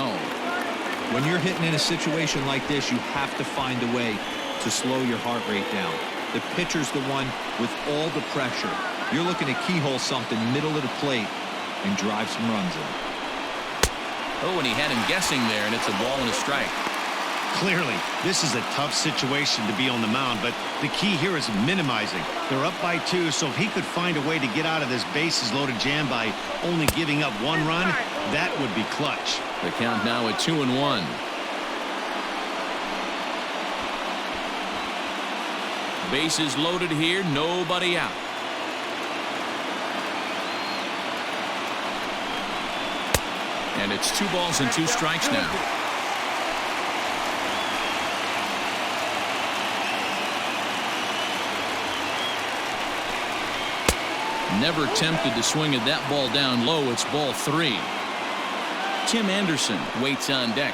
Speaker 3: When you're hitting in a situation like this, you have to find a way to slow your heart rate down. The pitcher's the one with all the pressure. You're looking to keyhole something middle of the plate and drive some runs in.
Speaker 1: Oh, and he had him guessing there, and it's a ball and a strike.
Speaker 2: Clearly, this is a tough situation to be on the mound, but the key here is minimizing. They're up by 2, so if he could find a way to get out of this bases-loaded jam by only giving up 1 run, that would be clutch.
Speaker 1: The count now at 2-1. Bases loaded here, nobody out. And it's 2 balls and 2 strikes now. Never tempted to swing at that ball down low. It's ball 3. Tim Anderson waits on deck.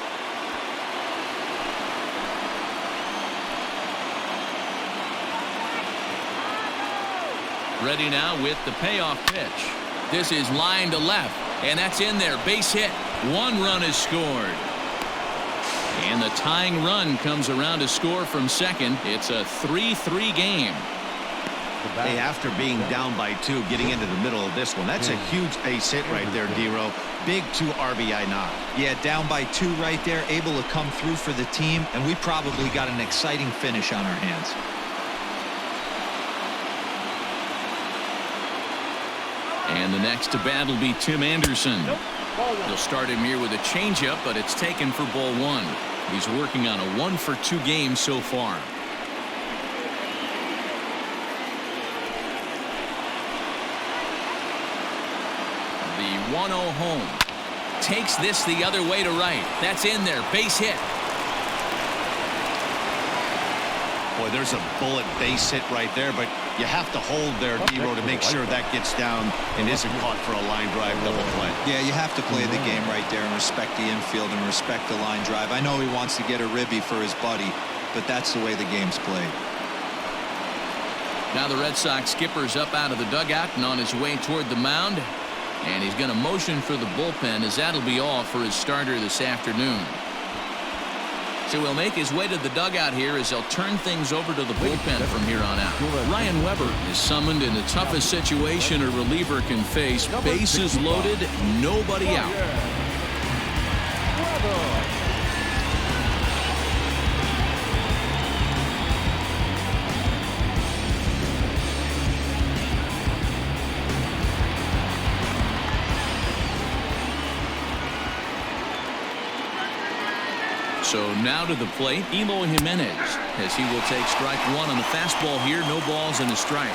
Speaker 1: Ready now with the payoff pitch. This is line to left, and that's in there. Base hit. 1 run is scored. And the tying run comes around to score from second. It's a 3-3 game.
Speaker 2: Hey, after being down by 2, getting into the middle of this one, that's a huge base hit right there, D-Row. Big 2 RBI knock.
Speaker 3: Yeah, down by 2 right there, able to come through for the team, and we probably got an exciting finish on our hands.
Speaker 1: And the next to bat will be Tim Anderson. They'll start him here with a changeup, but it's taken for ball 1. He's working on a 1-for-2 game so far. The 1-0 home. Takes this the other way to right. That's in there. Base hit.
Speaker 2: Boy, there's a bullet base hit right there, but You have to hold there, Dero, to make sure that gets down and isn't caught for a line drive double play.
Speaker 3: Yeah, you have to play the game right there and respect the infield and respect the line drive. I know he wants to get a ribby for his buddy, but that's the way the game's played.
Speaker 1: Now the Red Sox skipper's up out of the dugout and on his way toward the mound. And he's going to motion for the bullpen, as that'll be all for his starter this afternoon. So he'll make his way to the dugout here as they'll turn things over to the bullpen from here on out. Ryan Weber is summoned in the toughest situation a reliever can face. Bases loaded, nobody out. So now to the plate, Eloy Jimenez, as he will take strike one on the fastball here. No balls and a strike.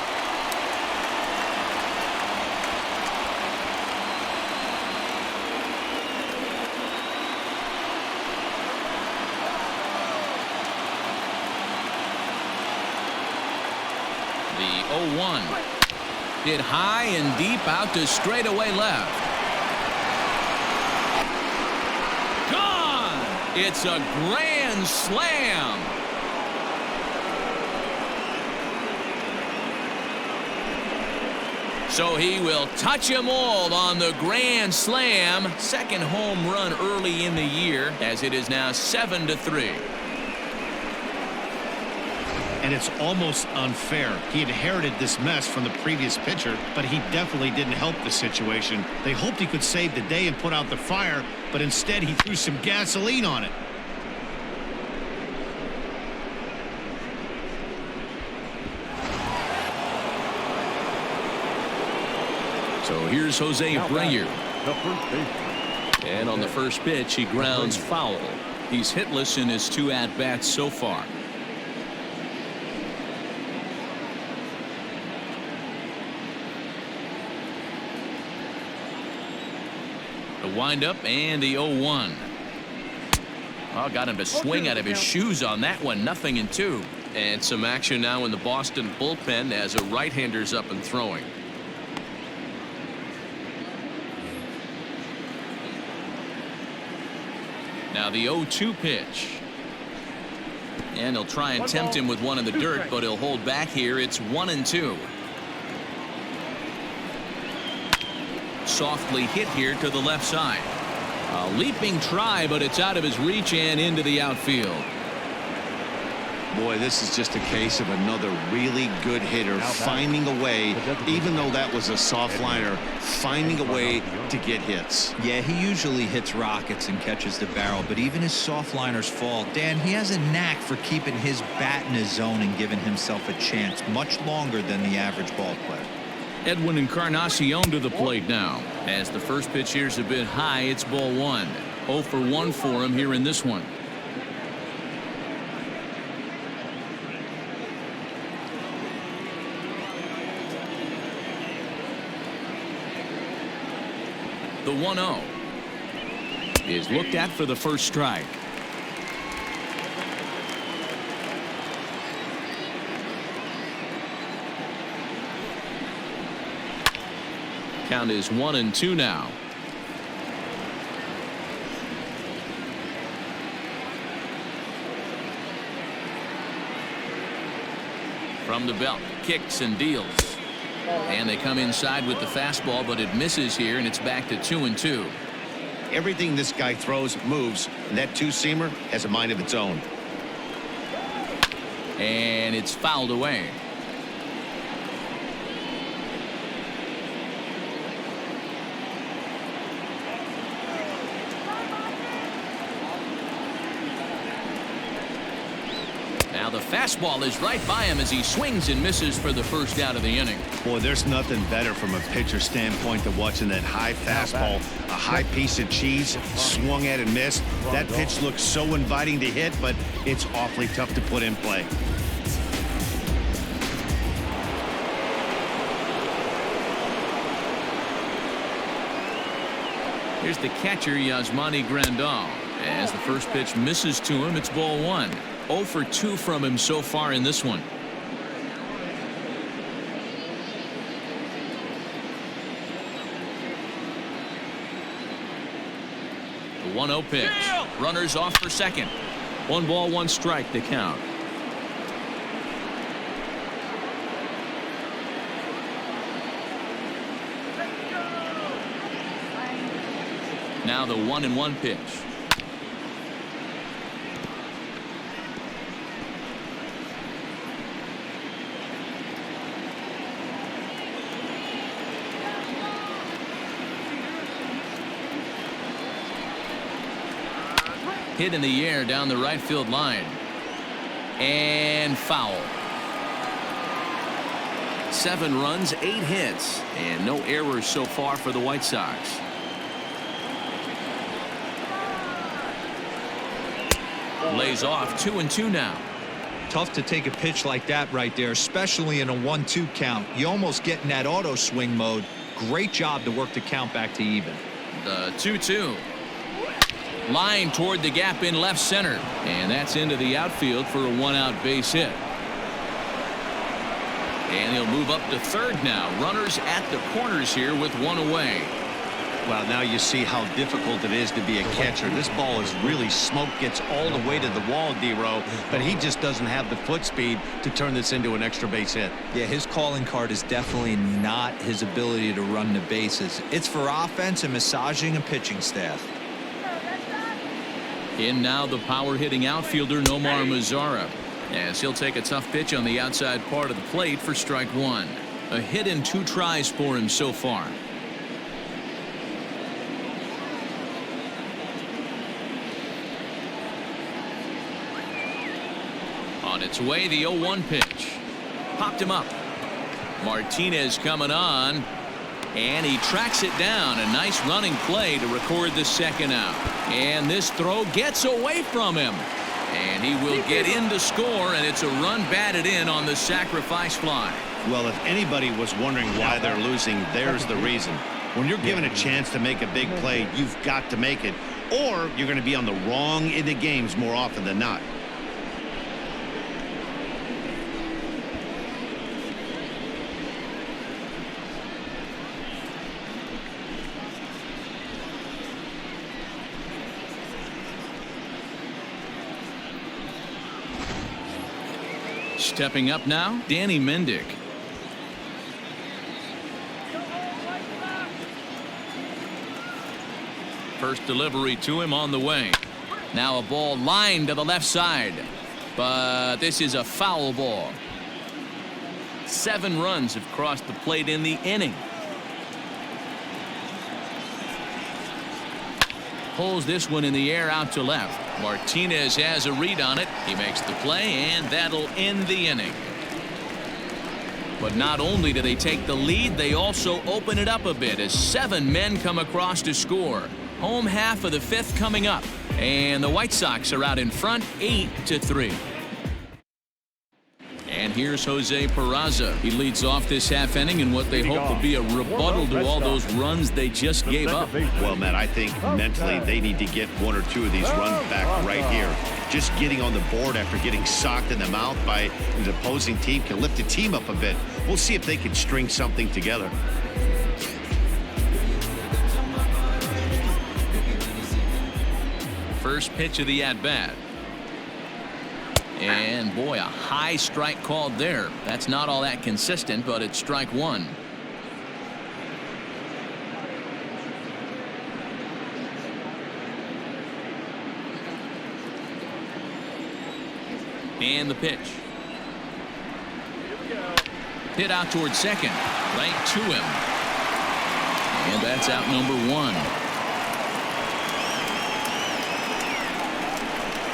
Speaker 1: The 0-1 hit high and deep out to straightaway left. It's a grand slam. So he will touch them all on the grand slam. Second home run early in the year, as it is now 7-3.
Speaker 2: And it's almost unfair. He inherited this mess from the previous pitcher, but he definitely didn't help the situation. They hoped he could save the day and put out the fire, but instead he threw some gasoline on it.
Speaker 1: So here's Jose Abreu. And on the first pitch, he grounds foul. He's hitless in his 2 at-bats so far. The windup and the 0-1. Oh, got him to swing out of his shoes on that one. 0-2. And some action now in the Boston bullpen as a right-hander's up and throwing. Now the 0-2 pitch. And he'll try and tempt him with one in the dirt, but he'll hold back here. It's 1-2. Softly hit here to the left side. A leaping try, but it's out of his reach and into the outfield.
Speaker 2: Boy, this is just a case of another really good hitter finding a way, even though that was a soft liner, finding a way to get hits.
Speaker 3: Yeah, he usually hits rockets and catches the barrel, but even his soft liners fall. Dan, he has a knack for keeping his bat in his zone and giving himself a chance much longer than the average ball player.
Speaker 1: Edwin Encarnacion to the plate now. As the first pitch here's a bit high, it's ball 1. 0 for 1 for him here in this one. The 1-0 is looked at for the first strike. Count is 1-2 now. From the belt, kicks and deals. And they come inside with the fastball, but it misses here, and it's back to 2-2.
Speaker 2: Everything this guy throws moves, and that two-seamer has a mind of its own.
Speaker 1: And it's fouled away. Now the fastball is right by him as he swings and misses for the first out of the inning.
Speaker 2: Boy, there's nothing better from a pitcher standpoint than watching that high fastball, a high piece of cheese, swung at and missed. That pitch looks so inviting to hit, but it's awfully tough to put in play.
Speaker 1: Here's the catcher, Yasmani Grandal. As the first pitch misses to him, it's ball 1. 0 for 2 from him so far in this one. 1-0 pitch. Runners off for second. 1 ball, 1 strike to count. Now the 1-1 pitch. Hit in the air down the right field line. And foul. 7 runs, 8 hits, and no errors so far for the White Sox. Lays off 2-2 now.
Speaker 3: Tough to take a pitch like that right there, especially in a 1-2 count. You almost get in that auto swing mode. Great job to work the count back to even.
Speaker 1: The 2-2. Line toward the gap in left center, and that's into the outfield for a 1-out base hit. And he'll move up to third now. Runners at the corners here with 1 away.
Speaker 2: Well, now you see how difficult it is to be a catcher. This ball is really smoked, gets all the way to the wall, D-Row, but he just doesn't have the foot speed to turn this into an extra base hit.
Speaker 3: Yeah, his calling card is definitely not his ability to run the bases. It's for offense and massaging a pitching staff.
Speaker 1: In now the power hitting outfielder Nomar Mazara, as he'll take a tough pitch on the outside part of the plate for strike 1. A hit in 2 tries for him so far. On its way, the 0-1 pitch. Popped him up. Martinez coming on. And he tracks it down. A nice running play to record the second out. And this throw gets away from him. And he will get in to score, and it's a run batted in on the sacrifice fly.
Speaker 2: Well, if anybody was wondering why they're losing, there's the reason. When you're given a chance to make a big play, you've got to make it, or you're going to be on the wrong end of games more often than not.
Speaker 1: Stepping up now, Danny Mendick. First delivery to him on the way. Now a ball lined to the left side, but this is a foul ball. 7 runs have crossed the plate in the inning. Pulls this one in the air out to left. Martinez has a read on it. He makes the play, and that'll end the inning. But not only do they take the lead, they also open it up a bit as 7 men come across to score. Home half of the 5th coming up, and the White Sox are out in front 8-3. And here's Jose Peraza. He leads off this half inning in what they hope will be a rebuttal to all those runs they just gave up.
Speaker 2: Well, Matt, I think mentally they need to get 1 or 2 of these runs back right here. Just getting on the board after getting socked in the mouth by the opposing team can lift the team up a bit. We'll see if they can string something together.
Speaker 1: First pitch of the at-bat. And boy, a high strike called there. That's not all that consistent, but it's strike 1. And the pitch. Hit out towards second. Right to him. And that's out number 1.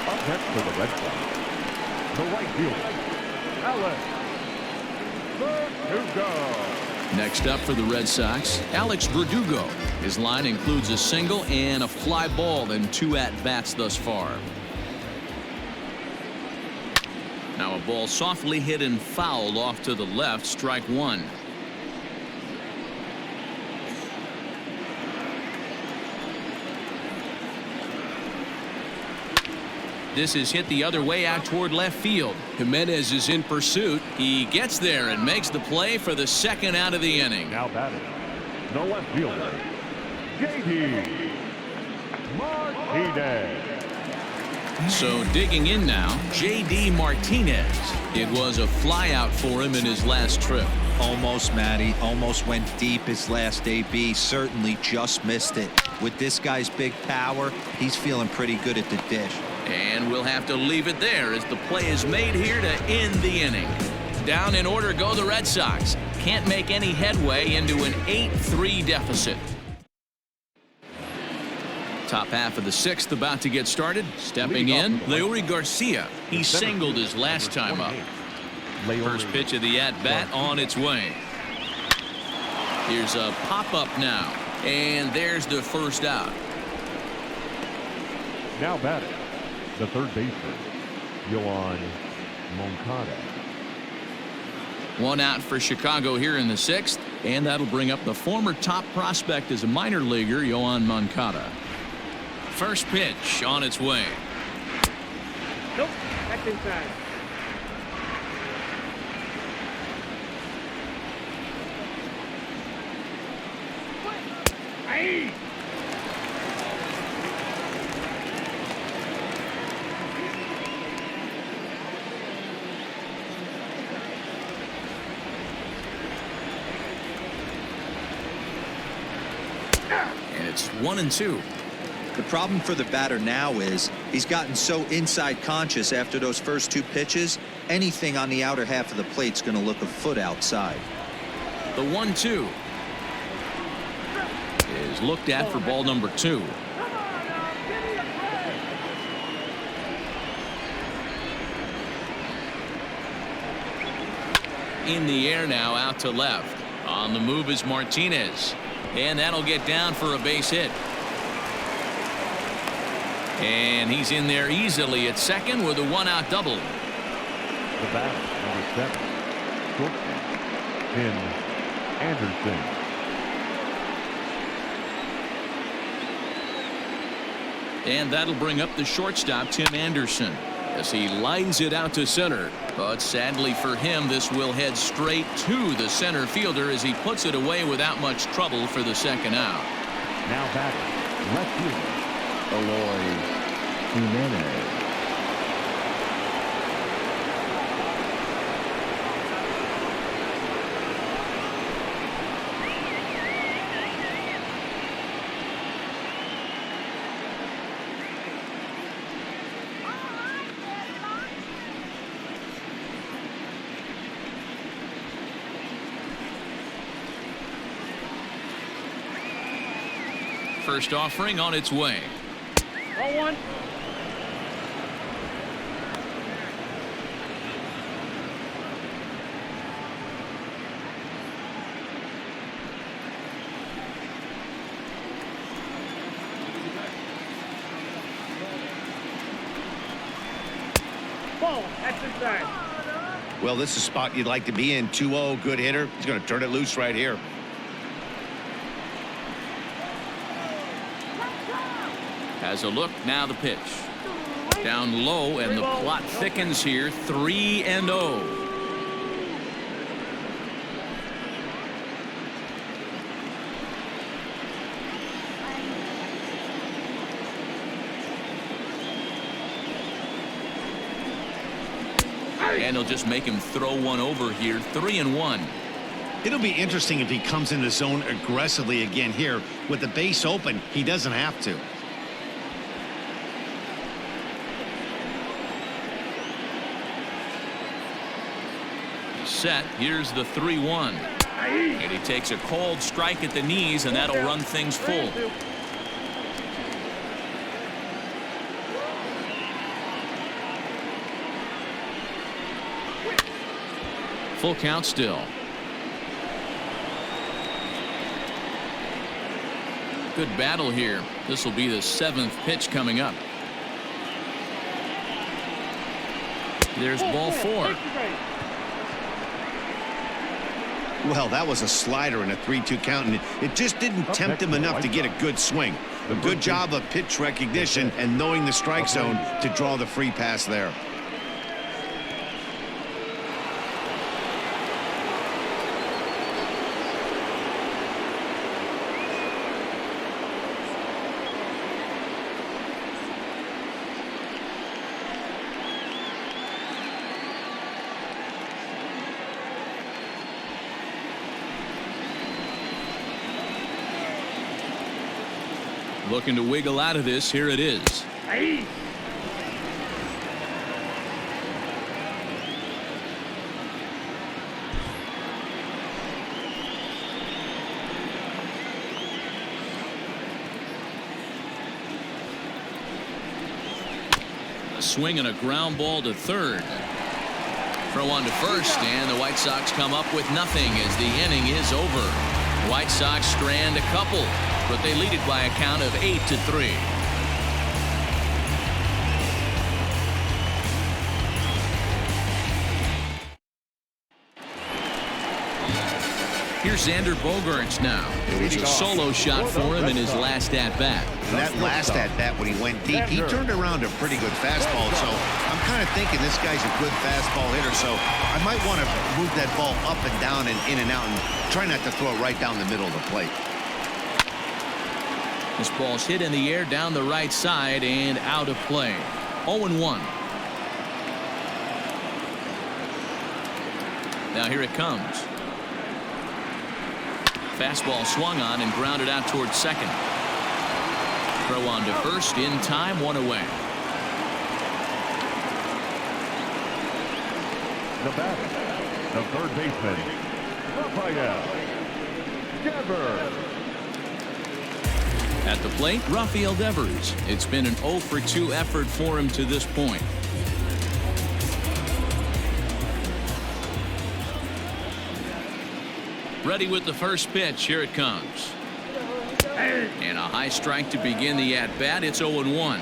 Speaker 5: Up next for the Red Sox, the right fielder, Alex Verdugo.
Speaker 1: Next up for the Red Sox, Alex Verdugo. His line includes a single and a fly ball in 2 at-bats thus far. Now a ball softly hit and fouled off to the left, strike 1. This is hit the other way out toward left field. Jimenez is in pursuit. He gets there and makes the play for the second out of the inning.
Speaker 5: Now batting, the left fielder, J.D. Martinez. Martinez.
Speaker 1: So digging in now, J.D. Martinez. It was a flyout for him in his last trip.
Speaker 3: Almost, Matty. Almost went deep his last AB. Certainly just missed it. With this guy's big power, he's feeling pretty good at the dish.
Speaker 1: And we'll have to leave it there as the play is made here to end the inning. Down in order go the Red Sox. Can't make any headway into an 8-3 deficit. Top half of the sixth about to get started. Stepping in, Leury Garcia. He singled his last time up. First pitch of the at-bat on its way. Here's a pop-up now. And there's the first out.
Speaker 5: Now batting, the third baseman, Yohan Moncada.
Speaker 1: One out for Chicago here in the sixth. And that'll bring up the former top prospect as a minor leaguer, Yohan Moncada. First pitch on its way.
Speaker 4: Nope. That's inside. Aye.
Speaker 1: And it's 1-2.
Speaker 3: The problem for the batter now is he's gotten so inside conscious after those first two pitches, anything on the outer half of the plate's going to look a foot outside.
Speaker 1: The 1-2 is looked at for ball number 2. In the air now, out to left. On the move is Martinez. And that'll get down for a base hit. And he's in there easily at second with a one-out double.
Speaker 5: The batter, number 7, shortstop, Tim Anderson.
Speaker 1: And that'll bring up the shortstop, Tim Anderson, as he lines it out to center. But sadly for him, this will head straight to the center fielder as he puts it away without much trouble for the second out.
Speaker 5: Now batting, left fielder, Eloy Jimenez.
Speaker 1: First offering on its way.
Speaker 4: 0-1. Ball. That's inside.
Speaker 2: Well, this is a spot you'd like to be in. 2-0, good hitter. He's going to turn it loose right here.
Speaker 1: Has a look, now the pitch. Down low, and the plot thickens here. 3-0. And he'll just make him throw one over here. 3-1.
Speaker 2: It'll be interesting if he comes in the zone aggressively again here. With the base open, he doesn't have to.
Speaker 1: Set. Here's the 3-1. And he takes a cold strike at the knees, and that'll run things full. Full count still. Good battle here. This will be the 7th pitch coming up. There's ball 4.
Speaker 2: Well, that was a slider and a 3-2 count, and it just didn't tempt him enough to get a good swing. A good job of pitch recognition and knowing the strike zone to draw the free pass there.
Speaker 1: Looking to wiggle out of this. Here it is.
Speaker 4: Hey.
Speaker 1: A swing and a ground ball to third. Throw on to first, and the White Sox come up with nothing as the inning is over. White Sox strand a couple, but they lead it by a count of 8-3. Here's Xander Bogaerts now. It was a solo shot for him in his last at-bat.
Speaker 2: And that last at-bat when he went deep, he turned around a pretty good fastball. So I'm kind of thinking this guy's a good fastball hitter. So I might want to move that ball up and down and in and out and try not to throw it right down the middle of the plate.
Speaker 1: This ball's hit in the air down the right side and out of play. 0-1. Now here it comes. Fastball swung on and grounded out towards second. Throw on to first in time, one away.
Speaker 5: The batter, the third baseman, Rafael Devers.
Speaker 1: At the plate, Rafael Devers. It's been an 0-for-2 effort for him to this point. Ready with the first pitch. Here it comes. And a high strike to begin the at-bat. It's 0-1.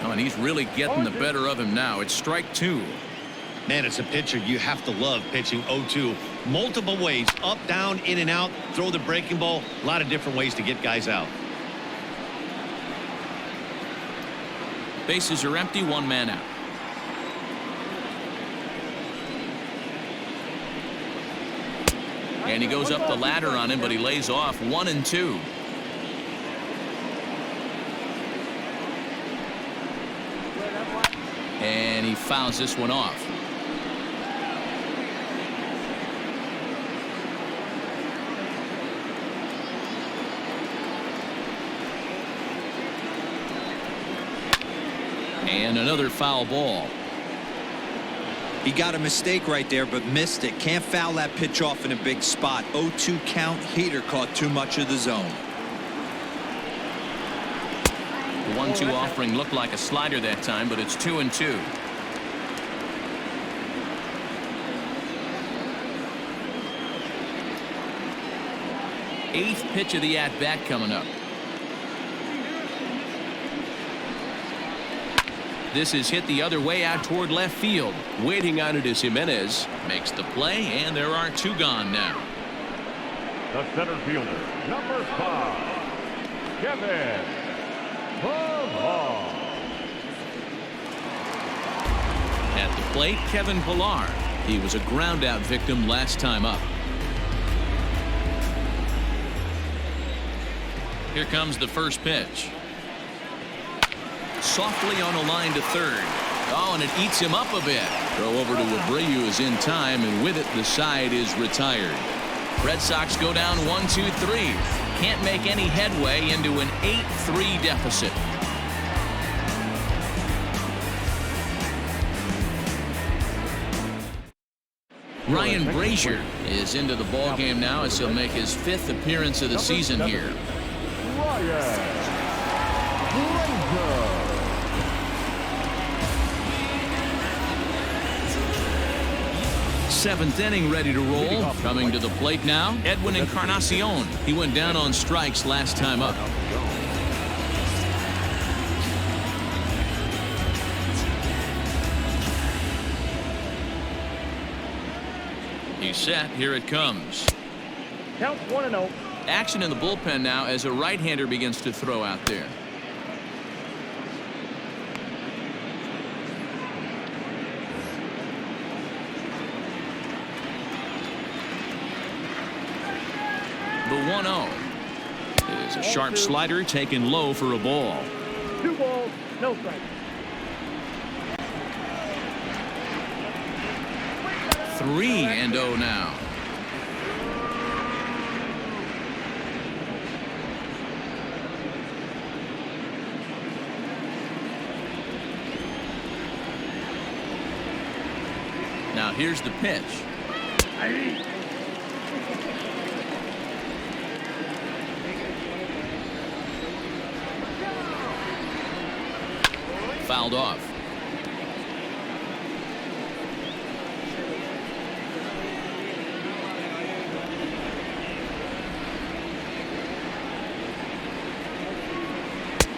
Speaker 1: Oh, and he's really getting the better of him now. It's strike two.
Speaker 2: Man, as a pitcher, you have to love pitching 0-2. Multiple ways, up, down, in and out, throw the breaking ball. A lot of different ways to get guys out.
Speaker 1: Bases are empty, one man out. And he goes up the ladder on him, but he lays off 1-2. And he fouls this one off. And another foul ball.
Speaker 3: He got a mistake right there, but missed it. Can't foul that pitch off in a big spot. 0-2 count. Heater caught too much of the zone.
Speaker 1: The 1-2 offering looked like a slider that time, but it's 2-2. Eighth pitch of the at-bat coming up. This is hit the other way out toward left field.
Speaker 6: Waiting on it is Jimenez.
Speaker 1: Makes the play, and there are two gone now.
Speaker 5: The center fielder, number 5, Kevin Pillar.
Speaker 1: At the plate, Kevin Pillar. He was a ground-out victim last time up. Here comes the first pitch. Softly on a line to third. Oh, and it eats him up a bit. Throw over to Abreu is in time, and with it, the side is retired. Red Sox go down 1-2-3. Can't make any headway into an 8-3 deficit. Ryan Brazier is into the ballgame now as he'll make his 5th appearance of the season here.
Speaker 5: Ryan Brazier.
Speaker 1: 7th inning ready to roll. Coming to the plate now, Edwin Encarnacion. He went down on strikes last time up. He's set. Here it comes.
Speaker 4: Count 1-0.
Speaker 1: Action in the bullpen now as a right-hander begins to throw out there. The 1-0 is a sharp slider taken low for a ball.
Speaker 4: 2 balls, no strikes.
Speaker 1: 3-0 now. here's the pitch. Fouled off.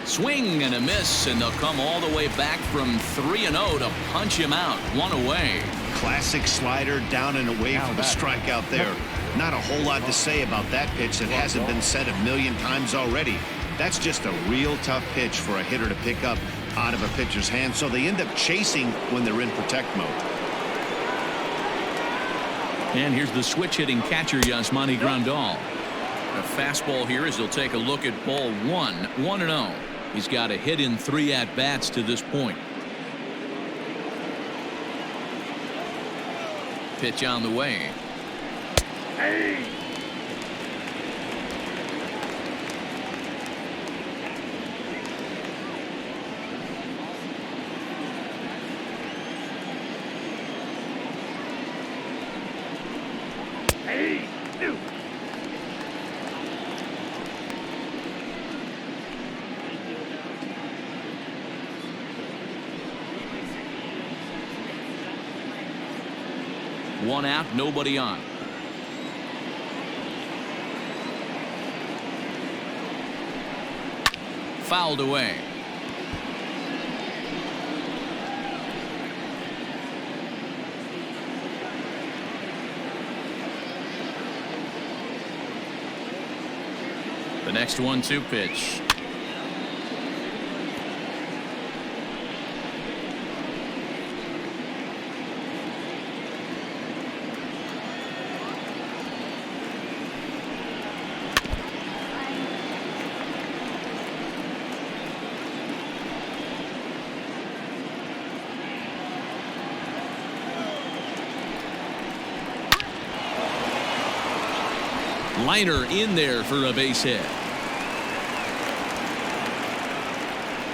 Speaker 1: Swing and a miss, and they'll come all the way back from 3-0 to punch him out. One away.
Speaker 2: Classic slider down and away for the strikeout there. Not a whole lot to say about that pitch that hasn't been said a million times already. That's just a real tough pitch for a hitter to pick up out of a pitcher's hand, so they end up chasing when they're in protect mode.
Speaker 1: And here's the switch-hitting catcher, Yasmani Grandal. A fastball here as he'll take a look at ball one. 1-0. He's got a hit in 3 at-bats to this point. Pitch on the way.
Speaker 4: Hey! Hey! Dude!
Speaker 1: One out, nobody on. Fouled away. The next 1-2 pitch. Liner in there for a base hit.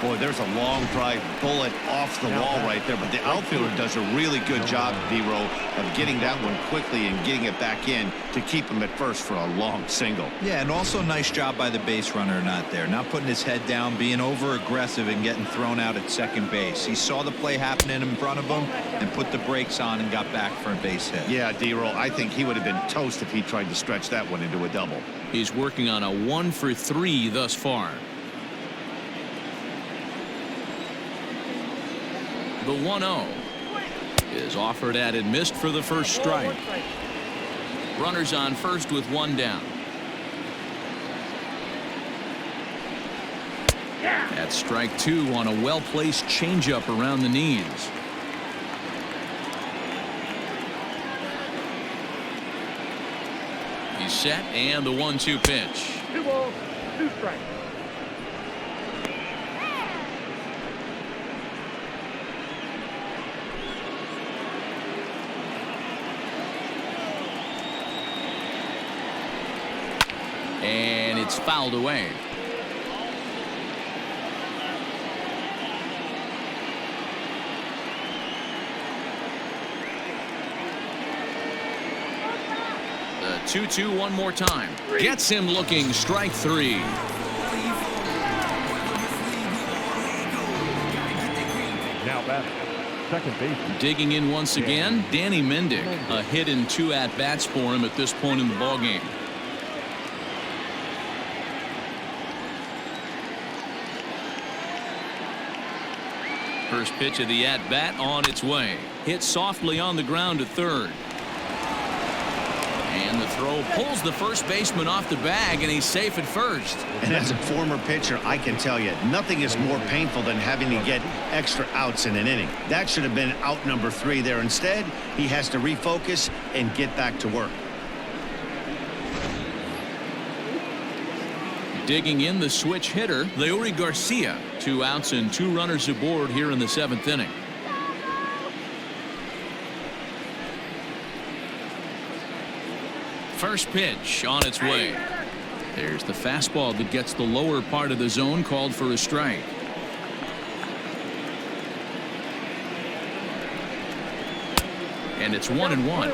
Speaker 2: Boy, there's a long drive bullet off the wall right there, but the outfielder does a really good job, D-Row, of getting that one quickly and getting it back in to keep him at first for a long single.
Speaker 3: Yeah, and also nice job by the base runner not there. Not putting his head down, being over-aggressive and getting thrown out at second base. He saw the play happening in front of him and put the brakes on and got back for a base hit.
Speaker 2: Yeah, D-Row, I think he would have been toast if he tried to stretch that one into a double.
Speaker 1: He's working on a 1-for-3 thus far. The 1-0 is offered at and missed for the first strike. Runners on first with one down. That's strike 2 on a well-placed changeup around the knees. He's set, and the 1-2 pitch.
Speaker 4: 2 balls, 2 strikes.
Speaker 1: And it's fouled away. The 2-2 one more time. Gets him looking. Strike 3.
Speaker 5: Now batting, second base.
Speaker 1: Digging in once again, Danny Mendick. A hit in 2 at-bats for him at this point in the ballgame. First pitch of the at-bat on its way. Hit softly on the ground to third. And the throw pulls the first baseman off the bag, and he's safe at first.
Speaker 2: And as a former pitcher, I can tell you, nothing is more painful than having to get extra outs in an inning. That should have been out number 3 there. Instead, he has to refocus and get back to work.
Speaker 1: Digging in the switch hitter, Leury Garcia. 2 outs and 2 runners aboard here in the 7th inning. First pitch on its way. There's the fastball that gets the lower part of the zone, called for a strike. and it's 1-1.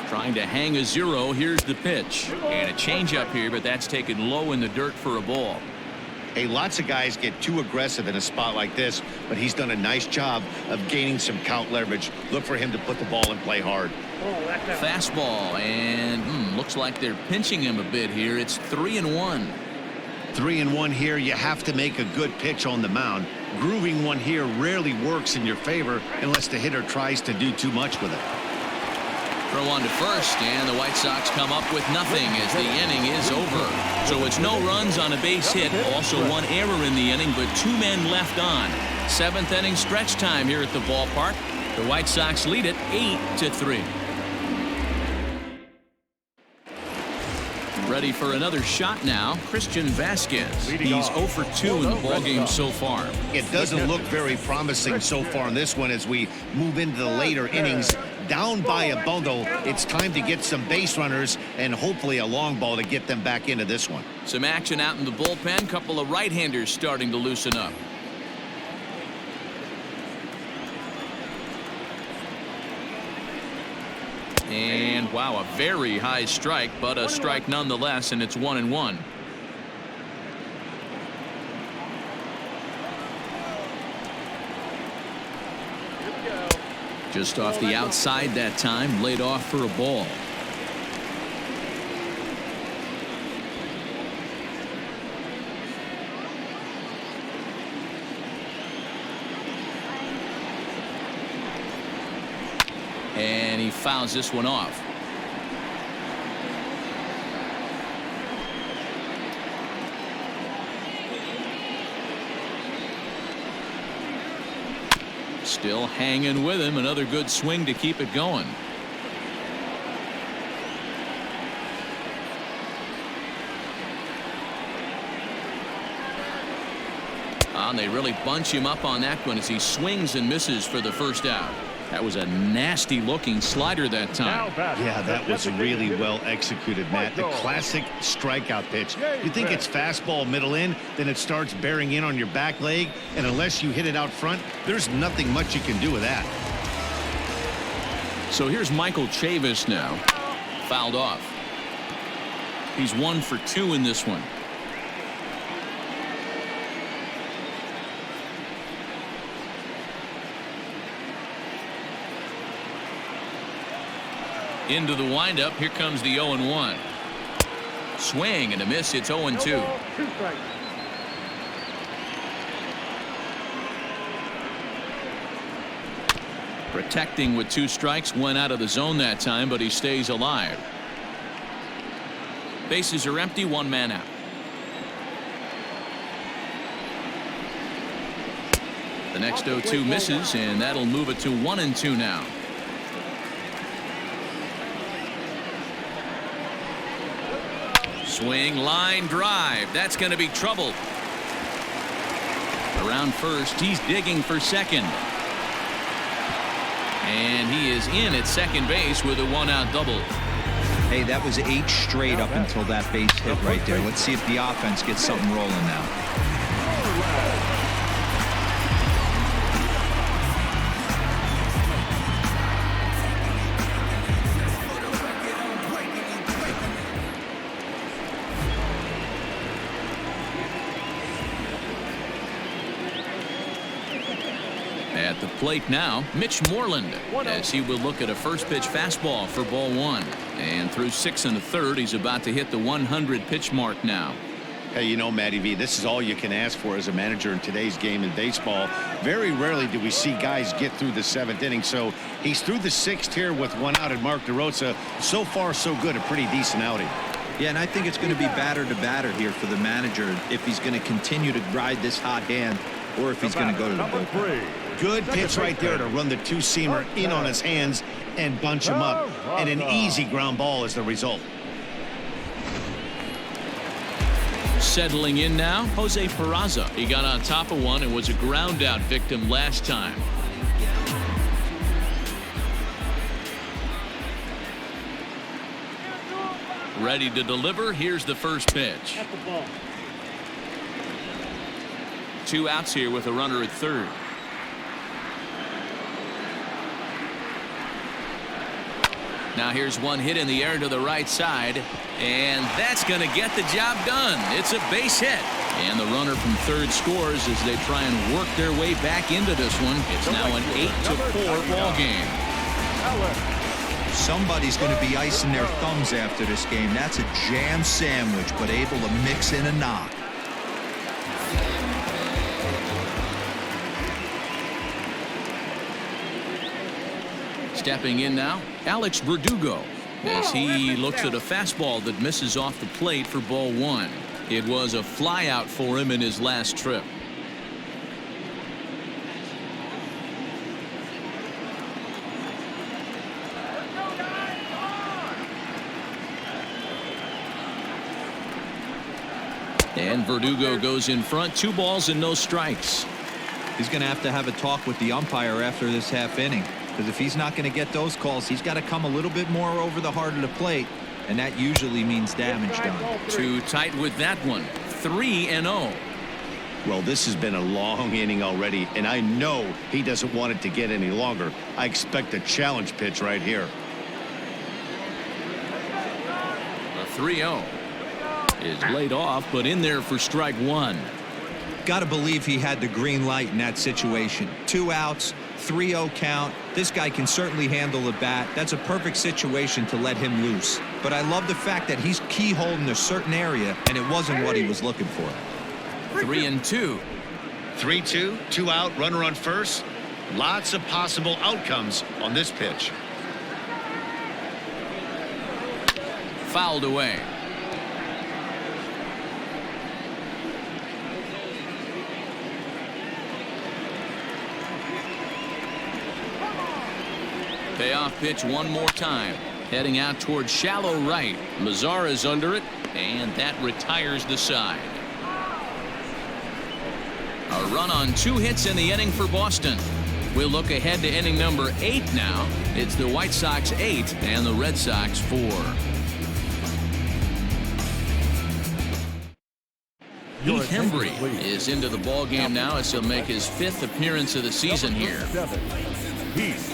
Speaker 1: Trying to hang a 0. Here's the pitch. And a changeup here, but that's taken low in the dirt for a ball.
Speaker 2: Hey, lots of guys get too aggressive in a spot like this, but he's done a nice job of gaining some count leverage. Look for him to put the ball in play hard.
Speaker 1: Fastball, and looks like they're pinching him a bit here. It's 3-1.
Speaker 2: 3-1 here. You have to make a good pitch on the mound. Grooving one here rarely works in your favor unless the hitter tries to do too much with it.
Speaker 1: Throw on to first, and the White Sox come up with nothing as the inning is over. So it's no runs on a base hit, also one error in the inning, but 2 men left on. 7th inning stretch time here at the ballpark. The White Sox lead it 8-3. Ready for another shot now, Christian Vasquez. He's 0 for 2 in the ballgame so far.
Speaker 2: It doesn't look very promising so far in this one as we move into the later innings. Down by a bundle, it's time to get some base runners and hopefully a long ball to get them back into this one.
Speaker 1: Some action out in the bullpen. Couple of right-handers starting to loosen up. And wow, a very high strike, but a strike nonetheless, and it's 1-1. Just off the outside that time, laid off for a ball. And he fouls this one off. Still hanging with him. Another good swing to keep it going. And they really bunch him up on that one as he swings and misses for the first out. That was a nasty looking slider that time.
Speaker 2: Yeah, that was really well executed, Matt. The classic strikeout pitch. You think it's fastball middle in, then it starts bearing in on your back leg, and unless you hit it out front, there's nothing much you can do with that.
Speaker 1: So here's Michael Chavis now. Fouled off. He's 1 for 2 in this one. Into the windup. Here comes the 0-1. Swing and a miss. It's 0-2. Protecting with 2 strikes. Went out of the zone that time, but he stays alive. Bases are empty. 1 man out. The next 0-2 misses, and that'll move it to 1-2 now. Swing, line drive. That's going to be trouble. Around first, he's digging for second. And he is in at second base with a 1-out double.
Speaker 3: Hey, that was 8 straight up until that base hit right there. Let's see if the offense gets something rolling now.
Speaker 1: At the plate now, Mitch Moreland, as he will look at a first pitch fastball for ball 1. And through 6 1/3, he's about to hit the 100 pitch mark now.
Speaker 2: Hey, you know, Matty V, this is all you can ask for as a manager in today's game in baseball. Very rarely do we see guys get through the 7th inning. So he's through the 6th here with 1 out, and Mark DeRosa, so far so good, a pretty decent outing.
Speaker 3: Yeah, and I think it's going to be batter to batter here for the manager if he's going to continue to ride this hot hand or if he's going to go to the bullpen.
Speaker 2: Good pitch right there to run the 2-seamer in on his hands and bunch him up. And an easy ground ball is the result.
Speaker 1: Settling in now, Jose Peraza. He got on top of one and was a ground out victim last time. Ready to deliver. Here's the first pitch. 2 outs here with a runner at third. Now here's one hit in the air to the right side, and that's going to get the job done. It's a base hit, and the runner from third scores as they try and work their way back into this one. It's now an 8-4 ball game.
Speaker 3: Somebody's going to be icing their thumbs after this game. That's a jam sandwich, but able to mix in a knock.
Speaker 1: Stepping in now, Alex Verdugo, as he looks at a fastball that misses off the plate for ball 1. It was a flyout for him in his last trip. And Verdugo goes in front, 2 balls and no strikes.
Speaker 3: He's going to have a talk with the umpire after this half inning, because if he's not going to get those calls, he's got to come a little bit more over the heart of the plate, and that usually means damage done.
Speaker 1: Too tight with that one. 3-0.
Speaker 2: Well, this has been a long inning already, and I know he doesn't want it to get any longer. I expect a challenge pitch right here.
Speaker 1: A 3-0 is laid off, but in there for strike 1.
Speaker 3: Got to believe he had the green light in that situation. 2 outs, 3-0 count. This guy can certainly handle the bat. That's a perfect situation to let him loose. But I love the fact that he's keyholed in a certain area, and it wasn't what he was looking for.
Speaker 1: 3-2.
Speaker 2: 3-2, 2 out, runner on first. Lots of possible outcomes on this pitch.
Speaker 1: Fouled away. Payoff pitch one more time. Heading out towards shallow right. Mazara's under it, and that retires the side. A run on 2 hits in the inning for Boston. We'll look ahead to inning number 8 now. It's the White Sox 8 and the Red Sox 4. Heath Hembry is into the ball game now as he'll make his 5th appearance of the season here.
Speaker 5: Heath Hembry.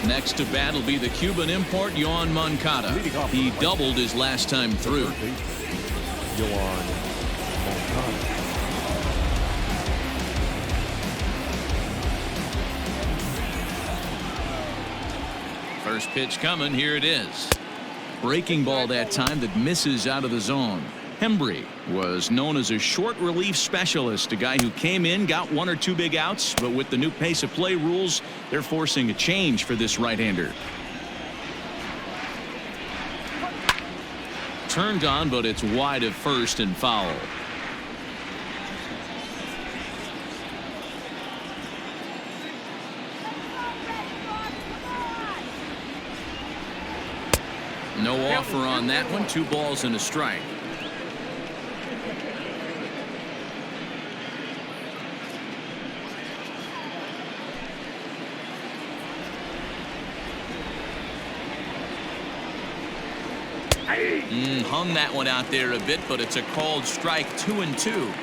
Speaker 1: Next to bat will be the Cuban import Yoan Moncada. He doubled his last time through.
Speaker 5: Yoan Moncada.
Speaker 1: First pitch coming. Here it is. Breaking ball that time that misses out of the zone. Hembry was known as a short relief specialist, a guy who came in, got 1 or 2 big outs, but with the new pace of play rules, they're forcing a change for this right-hander. Turned on, but it's wide of first and foul. No offer on that one. 2 balls and a strike. Hung that one out there a bit, but it's a called strike. 2-2.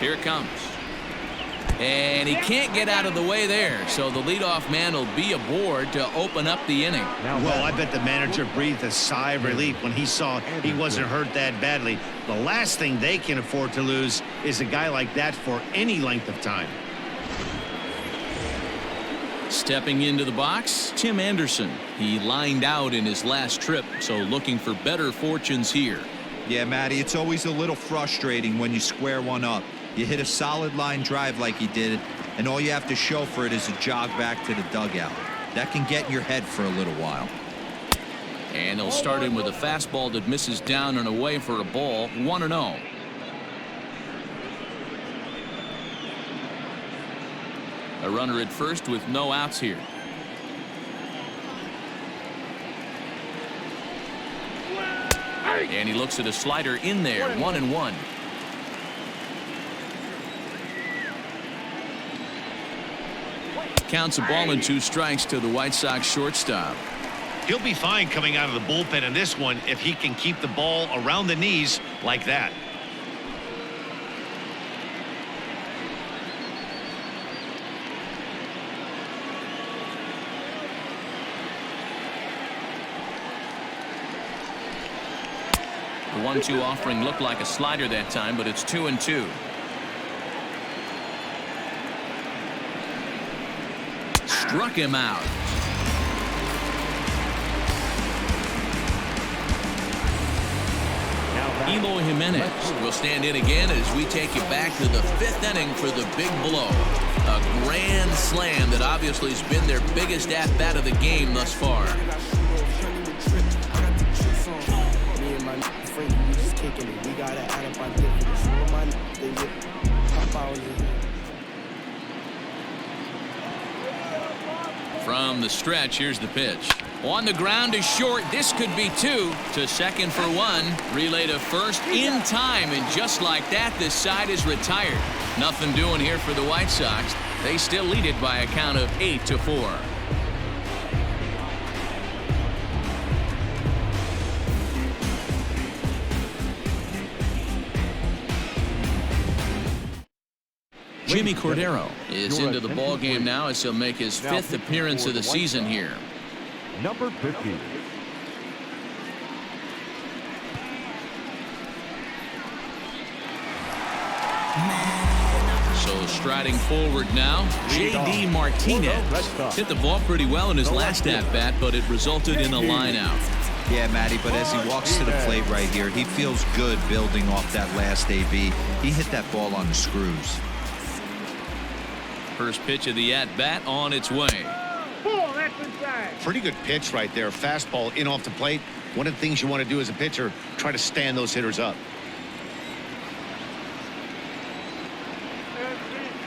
Speaker 1: Here it comes. And he can't get out of the way there, so the leadoff man will be aboard to open up the inning.
Speaker 2: Well, I bet the manager breathed a sigh of relief when he saw he wasn't hurt that badly. The last thing they can afford to lose is a guy like that for any length of time.
Speaker 1: Stepping into the box, Tim Anderson. He lined out in his last trip, so looking for better fortunes here.
Speaker 3: Yeah, Matty, it's always a little frustrating when you square one up. You hit a solid line drive like he did, and all you have to show for it is a jog back to the dugout. That can get in your head for a little while.
Speaker 1: And he'll start in with a fastball that misses down and away for a ball. 1-0. A runner at first with no outs here. And he looks at a slider in there. 1-1. counts a ball and 2 strikes to the White Sox shortstop.
Speaker 2: He'll be fine coming out of the bullpen in this one if he can keep the ball around the knees like that.
Speaker 1: The 1-2 offering looked like a slider that time, but it's 2-2. Struck him out. Eloy Jimenez will stand in again as we take you back to the 5th inning for the big blow. A grand slam that obviously has been their biggest at-bat of the game thus far. From the stretch, here's the pitch. On the ground is short. This could be 2. To second for 1. Relay to first in time. And just like that, this side is retired. Nothing doing here for the White Sox. They still lead it by a count of 8-4. Jimmy Cordero is into the ball game now as he'll make his 5th appearance of the season here.
Speaker 5: Number 50.
Speaker 1: So striding forward now, J.D. Martinez hit the ball pretty well in his last at-bat, but it resulted in a line-out.
Speaker 3: Yeah, Matty, but as he walks to the plate right here, he feels good building off that last AB. He hit that ball on the screws.
Speaker 1: First pitch of the at-bat on its way.
Speaker 4: Ball, that's inside.
Speaker 2: Pretty good pitch right there. Fastball in off the plate. One of the things you want to do as a pitcher, try to stand those hitters up.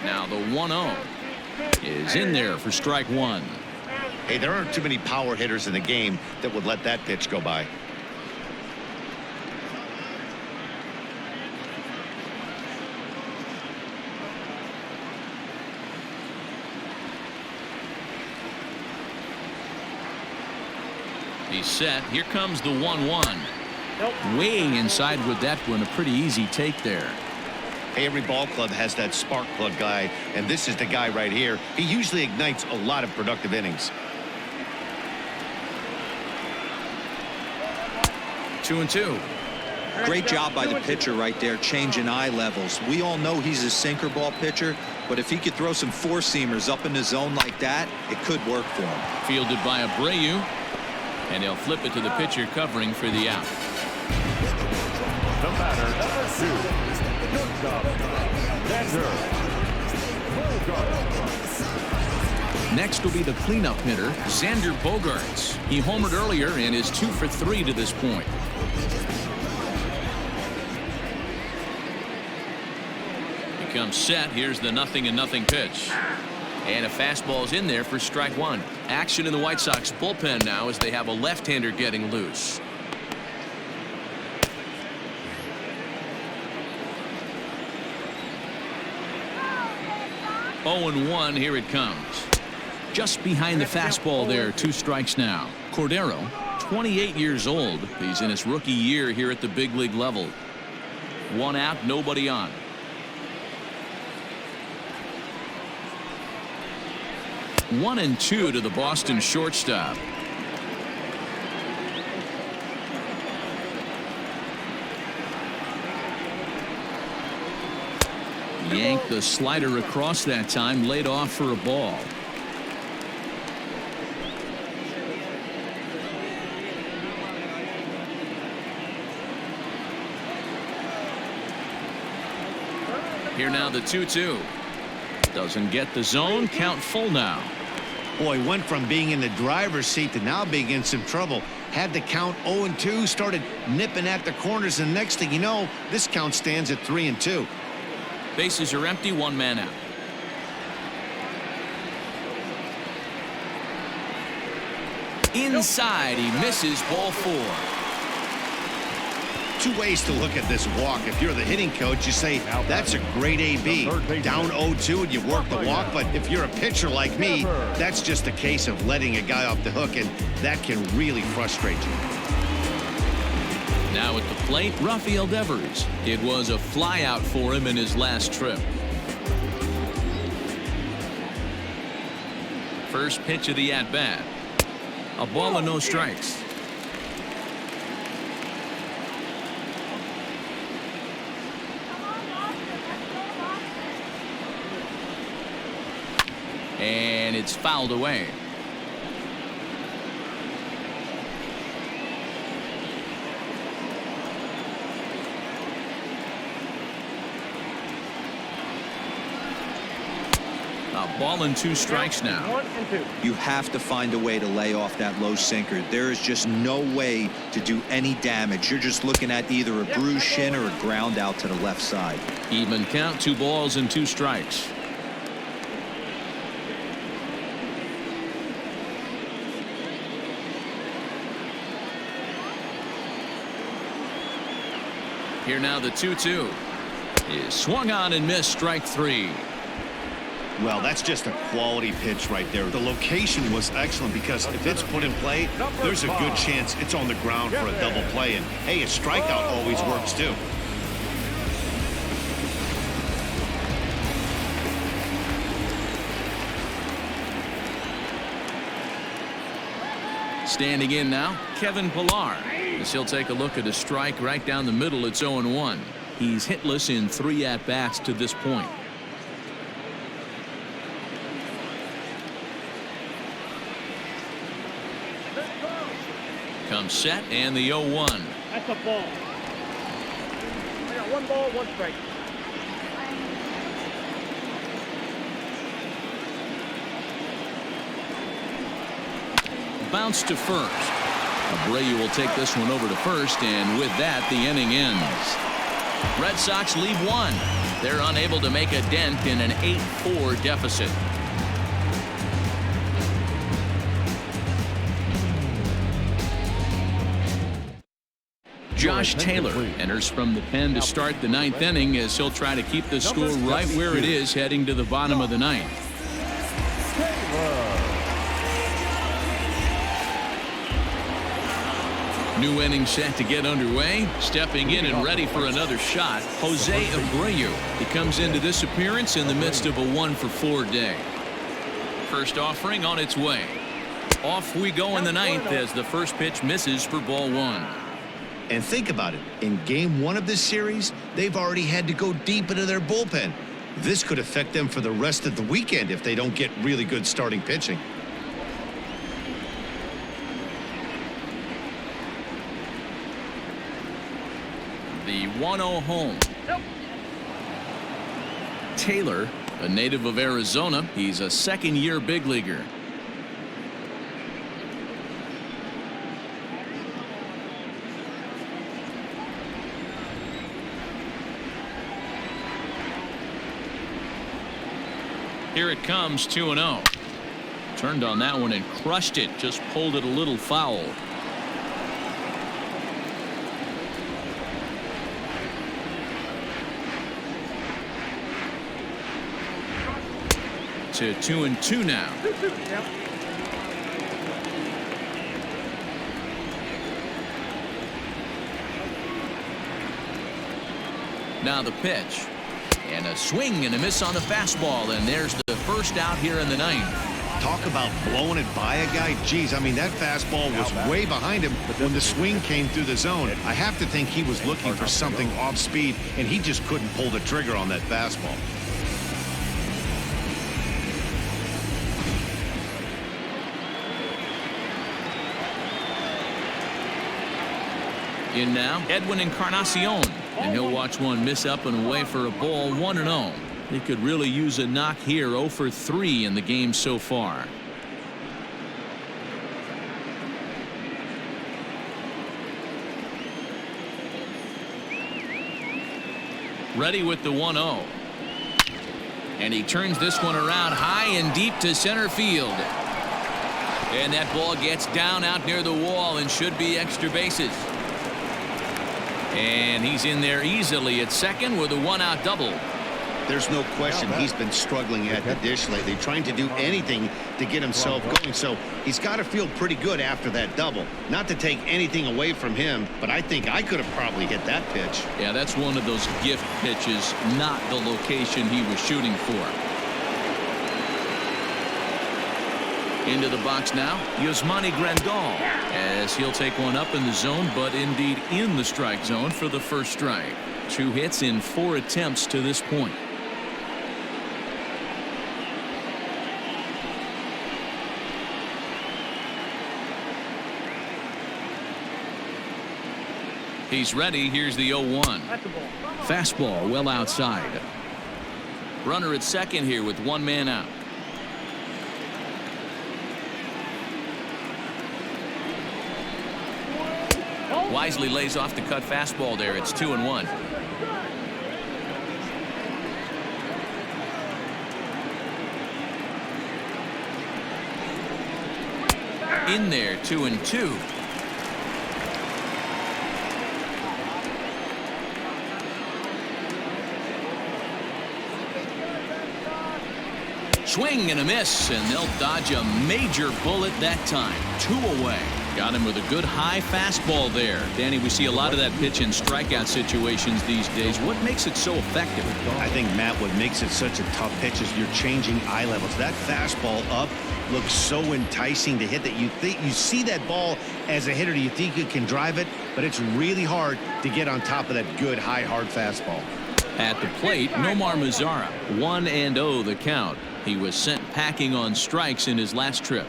Speaker 1: Now the 1-0 is in there for strike 1.
Speaker 2: Hey, there aren't too many power hitters in the game that would let that pitch go by.
Speaker 1: He's set. Here comes the 1-1. Way inside with that one. A pretty easy take there.
Speaker 2: Hey, every ball club has that spark plug guy, and this is the guy right here. He usually ignites a lot of productive innings.
Speaker 1: 2-2.
Speaker 3: Great job by the pitcher right there, changing eye levels. We all know he's a sinker ball pitcher, but if he could throw some four-seamers up in the zone like that, it could work for him.
Speaker 1: Fielded by Abreu, and he'll flip it to the pitcher covering for the out.
Speaker 5: The batter, number 2.
Speaker 1: Next will be the cleanup hitter, Xander Bogaerts. He homered earlier and is 2 for 3 to this point. He comes set. Here's the 0-0 pitch. And a fastball's in there for strike 1. Action in the White Sox bullpen now as they have a left-hander getting loose. 0-1, here it comes. Just behind the fastball there, 2 strikes now. Cordero, 28 years old. He's in his rookie year here at the big league level. 1 out, nobody on. One and 2 to the Boston shortstop. Yanked the slider across that time, laid off for a ball. Here now the 2-2. Doesn't get the zone. Count full now.
Speaker 2: Boy, went from being in the driver's seat to now being in some trouble. Had the count 0-2, started nipping at the corners, and next thing you know, this count stands at 3-2.
Speaker 1: Bases are empty, 1 man out. Inside, he misses, ball 4.
Speaker 2: two ways to look at this walk. If you're the hitting coach, you say, that's a great AB. Down 0-2 and you work the walk. But if you're a pitcher like me, that's just a case of letting a guy off the hook, and that can really frustrate you.
Speaker 1: Now at the plate, Rafael Devers. It was a flyout for him in his last trip. First pitch of the at-bat. A ball and no strikes. And it's fouled away. A ball and 2 strikes now.
Speaker 4: 1 and 2.
Speaker 3: You have to find a way to lay off that low sinker. There is just no way to do any damage. You're just looking at either a bruised shin or a ground out to the left side.
Speaker 1: Even count, 2 balls and 2 strikes. Here now the 2-2 is swung on and missed, strike 3.
Speaker 2: Well, that's just a quality pitch right there. The location was excellent because if it's put in play, there's a good chance it's on the ground for a double play. And, hey, a strikeout always works, too.
Speaker 1: Standing in now, Kevin Pillar. As he'll take a look at a strike right down the middle. It's 0-1. He's hitless in 3 at-bats to this point. Comes set and the 0-1.
Speaker 4: That's a ball. I got 1 ball, 1 strike.
Speaker 1: Bounce to first. Abreu will take this one over to first, and with that, the inning ends. Red Sox lead 1. They're unable to make a dent in an 8-4 deficit. Josh Taylor enters from the pen to start the 9th inning as he'll try to keep the score right where it is heading to the bottom of the 9th. New inning set to get underway. Stepping in and ready for another shot, Jose Abreu. He comes into this appearance in the midst of a 1-for-4 day. First offering on its way. Off we go in the 9th as the first pitch misses for ball 1.
Speaker 2: And think about it. In game 1 of this series, they've already had to go deep into their bullpen. This could affect them for the rest of the weekend if they don't get really good starting pitching.
Speaker 1: The 1-0 home. Taylor, a native of Arizona, he's a second-year big leaguer. Here it comes, 2-0. Turned on that one and crushed it, just pulled it a little foul. To 2-2 now. Now the pitch. And a swing and a miss on the fastball, and there's the first out here in the 9th.
Speaker 2: Talk about blowing it by a guy. Geez, I mean, that fastball was way behind him when the swing came through the zone. I have to think he was looking for something off speed, and he just couldn't pull the trigger on that fastball.
Speaker 1: In now, Edwin Encarnacion. And he'll watch one miss up and away for a ball, 1-0. He could really use a knock here, 0 for 3 in the game so far. Ready with the 1-0. And he turns this one around high and deep to center field. And that ball gets down out near the wall and should be extra bases. And he's in there easily at second with a one-out double.
Speaker 2: There's no question he's been struggling at the dish lately, trying to do anything to get himself going. So he's got to feel pretty good after that double. Not to take anything away from him, but I think I could have probably hit that pitch.
Speaker 1: Yeah, that's one of those gift pitches, not the location he was shooting for. Into the box now, Yasmani Grandal, as he'll take one up in the zone, but indeed in the strike zone for the first strike. 2 hits in 4 attempts to this point. He's ready. Here's the 0-1. Fastball well outside. Runner at second here with 1 man out. Wisely lays off the cut fastball there. It's 2-1. In there, 2-2. Swing and a miss, and they'll dodge a major bullet that time. 2 away. Got him with a good high fastball there. Danny, we see a lot of that pitch in strikeout situations these days. What makes it so effective?
Speaker 2: I think, Matt, what makes it such a tough pitch is you're changing eye levels. That fastball up looks so enticing to hit that you see that ball as a hitter. You think you can drive it, but it's really hard to get on top of that good high hard fastball.
Speaker 1: At the plate, Nomar Mazara, 1-0 the count. He was sent packing on strikes in his last trip.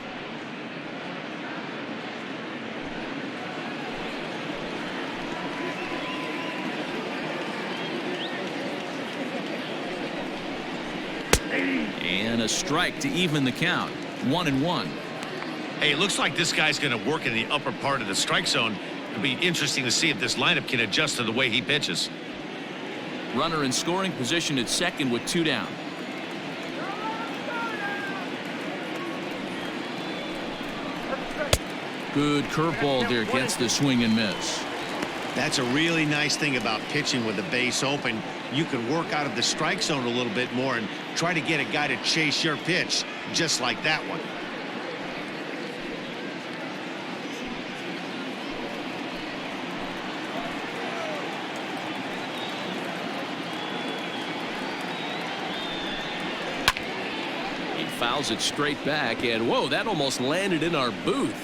Speaker 1: And a strike to even the count. 1-1.
Speaker 8: Hey, it looks like this guy's going to work in the upper part of the strike zone. It'll be interesting to see if this lineup can adjust to the way he pitches.
Speaker 1: Runner in scoring position at second with 2 down. Good curveball there, gets the swing and miss.
Speaker 2: That's a really nice thing about pitching with the base open. You can work out of the strike zone a little bit more and try to get a guy to chase your pitch just like that one.
Speaker 1: He fouls it straight back, and whoa, that almost landed in our booth.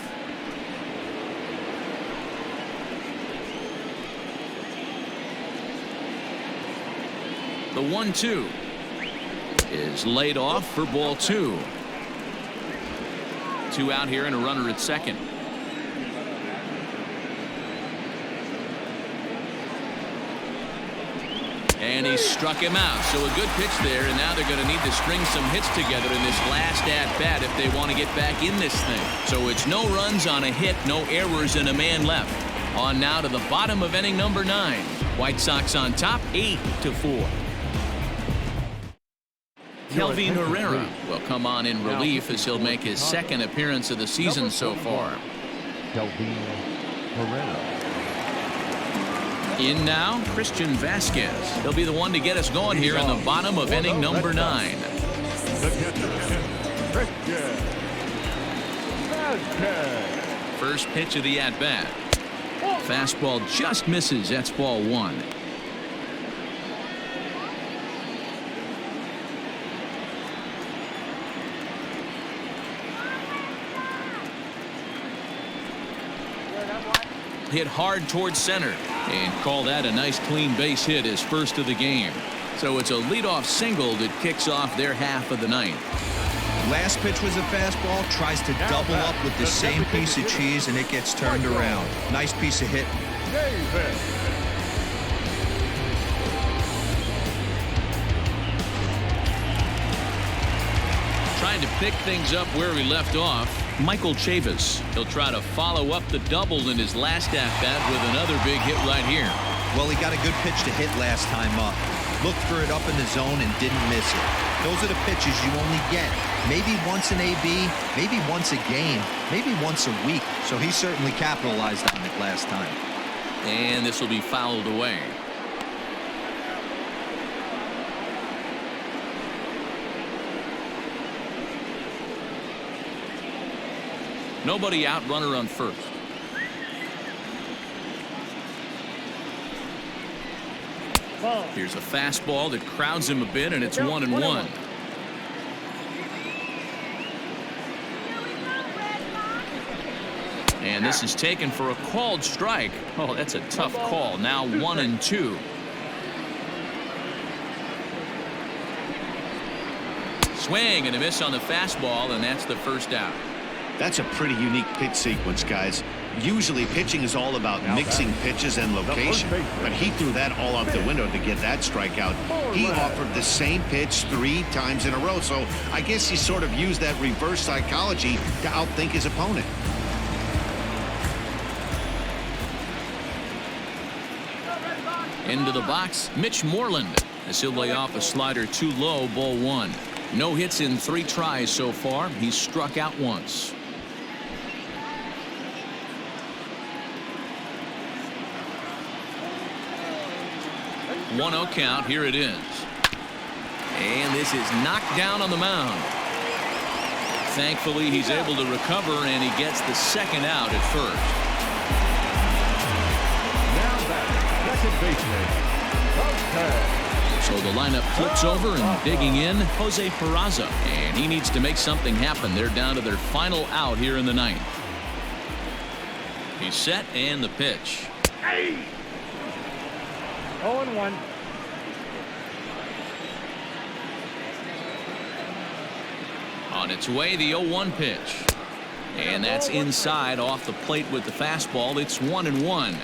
Speaker 1: The 1-2 is laid off for ball 2. 2 out here and a runner at second. And he struck him out. So a good pitch there, and now they're going to need to string some hits together in this last at-bat if they want to get back in this thing. So it's no runs on a hit, no errors, and a man left. On now to the bottom of inning number 9. White Sox on top, 8-4. Kelvin Herrera will come on in relief as he'll make his second appearance of the season so far.
Speaker 5: Kelvin Herrera.
Speaker 1: In now, Christian Vasquez. He'll be the one to get us going here in the bottom of inning number 9.
Speaker 5: The catcher, Christian Vasquez.
Speaker 1: First pitch of the at-bat. Fastball just misses. That's ball 1. Hit hard towards center and call that a nice clean base hit, his first of the game. So it's a leadoff single that kicks off their half of the 9th.
Speaker 3: Last pitch was a fastball, tries to double up with the same piece of cheese, and it gets turned around. Nice piece of hit.
Speaker 1: Trying to pick things up where he left off, Michael Chavis. He'll try to follow up the double in his last at-bat with another big hit right here.
Speaker 3: Well, he got a good pitch to hit last time up. Looked for it up in the zone and didn't miss it. Those are the pitches you only get. Maybe once an AB, maybe once a game, maybe once a week. So he certainly capitalized on it last time.
Speaker 1: And this will be fouled away. Nobody out, runner on first. Here's a fastball that crowds him a bit, and it's 1-1. And this is taken for a called strike. Oh, that's a tough call. Now 1-2. Swing and a miss on the fastball, and that's the first out.
Speaker 2: That's a pretty unique pitch sequence, guys. Usually pitching is all about mixing pitches and location, but he threw that all out the window to get that strikeout. He offered the same pitch 3 times in a row, so I guess he sort of used that reverse psychology to outthink his opponent.
Speaker 1: Into the box, Mitch Moreland, as he'll lay off a slider too low, ball 1. No hits in 3 tries so far. He's struck out once. 1-0 count. Here it is. And this is knocked down on the mound. Thankfully, he's able to recover, and he gets the second out at first.
Speaker 5: Now back, second baseman,
Speaker 1: So the lineup flips over, and digging in, Jose Peraza. And he needs to make something happen. They're down to their final out here in the 9th. He's set, and the pitch.
Speaker 4: 0-1.
Speaker 1: On its way, the 0-1 pitch. And that's inside off the plate with the fastball. It's 1-1.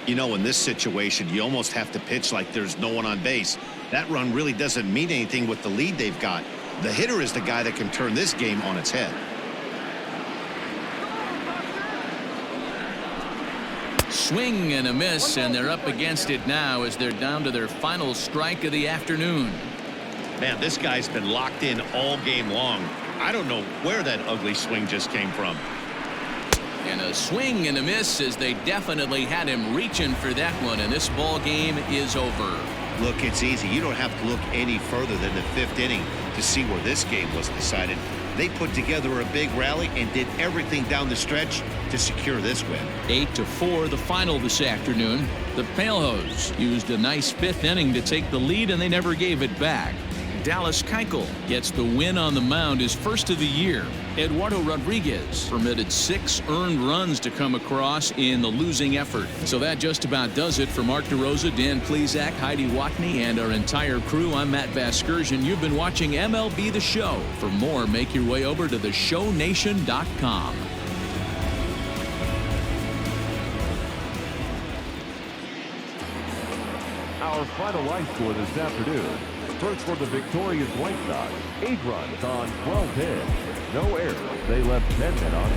Speaker 2: You know, in this situation, you almost have to pitch like there's no one on base. That run really doesn't mean anything with the lead they've got. The hitter is the guy that can turn this game on its head.
Speaker 1: Swing and a miss, and they're up against it now as they're down to their final strike of the afternoon.
Speaker 8: Man, this guy's been locked in all game long. I don't know where that ugly swing just came from.
Speaker 1: And a swing and a miss, as they definitely had him reaching for that one, and this ball game is over.
Speaker 2: Look, it's easy. You don't have to look any further than the 5th inning to see where this game was decided. They put together a big rally and did everything down the stretch to secure this win.
Speaker 1: 8-4 the final this afternoon. The Palehose used a nice 5th inning to take the lead, and they never gave it back. Dallas Keuchel gets the win on the mound, his first of the year. Eduardo Rodriguez permitted 6 earned runs to come across in the losing effort. So that just about does it. For Mark DeRosa, Dan Plesac, Heidi Watney, and our entire crew, I'm Matt Vasgersian. You've been watching MLB The Show. For more, make your way over to theshownation.com.
Speaker 5: Our final line score this afternoon. First for the victorious White Sox, 8 runs on 12 hits. No errors. They left 10 men on.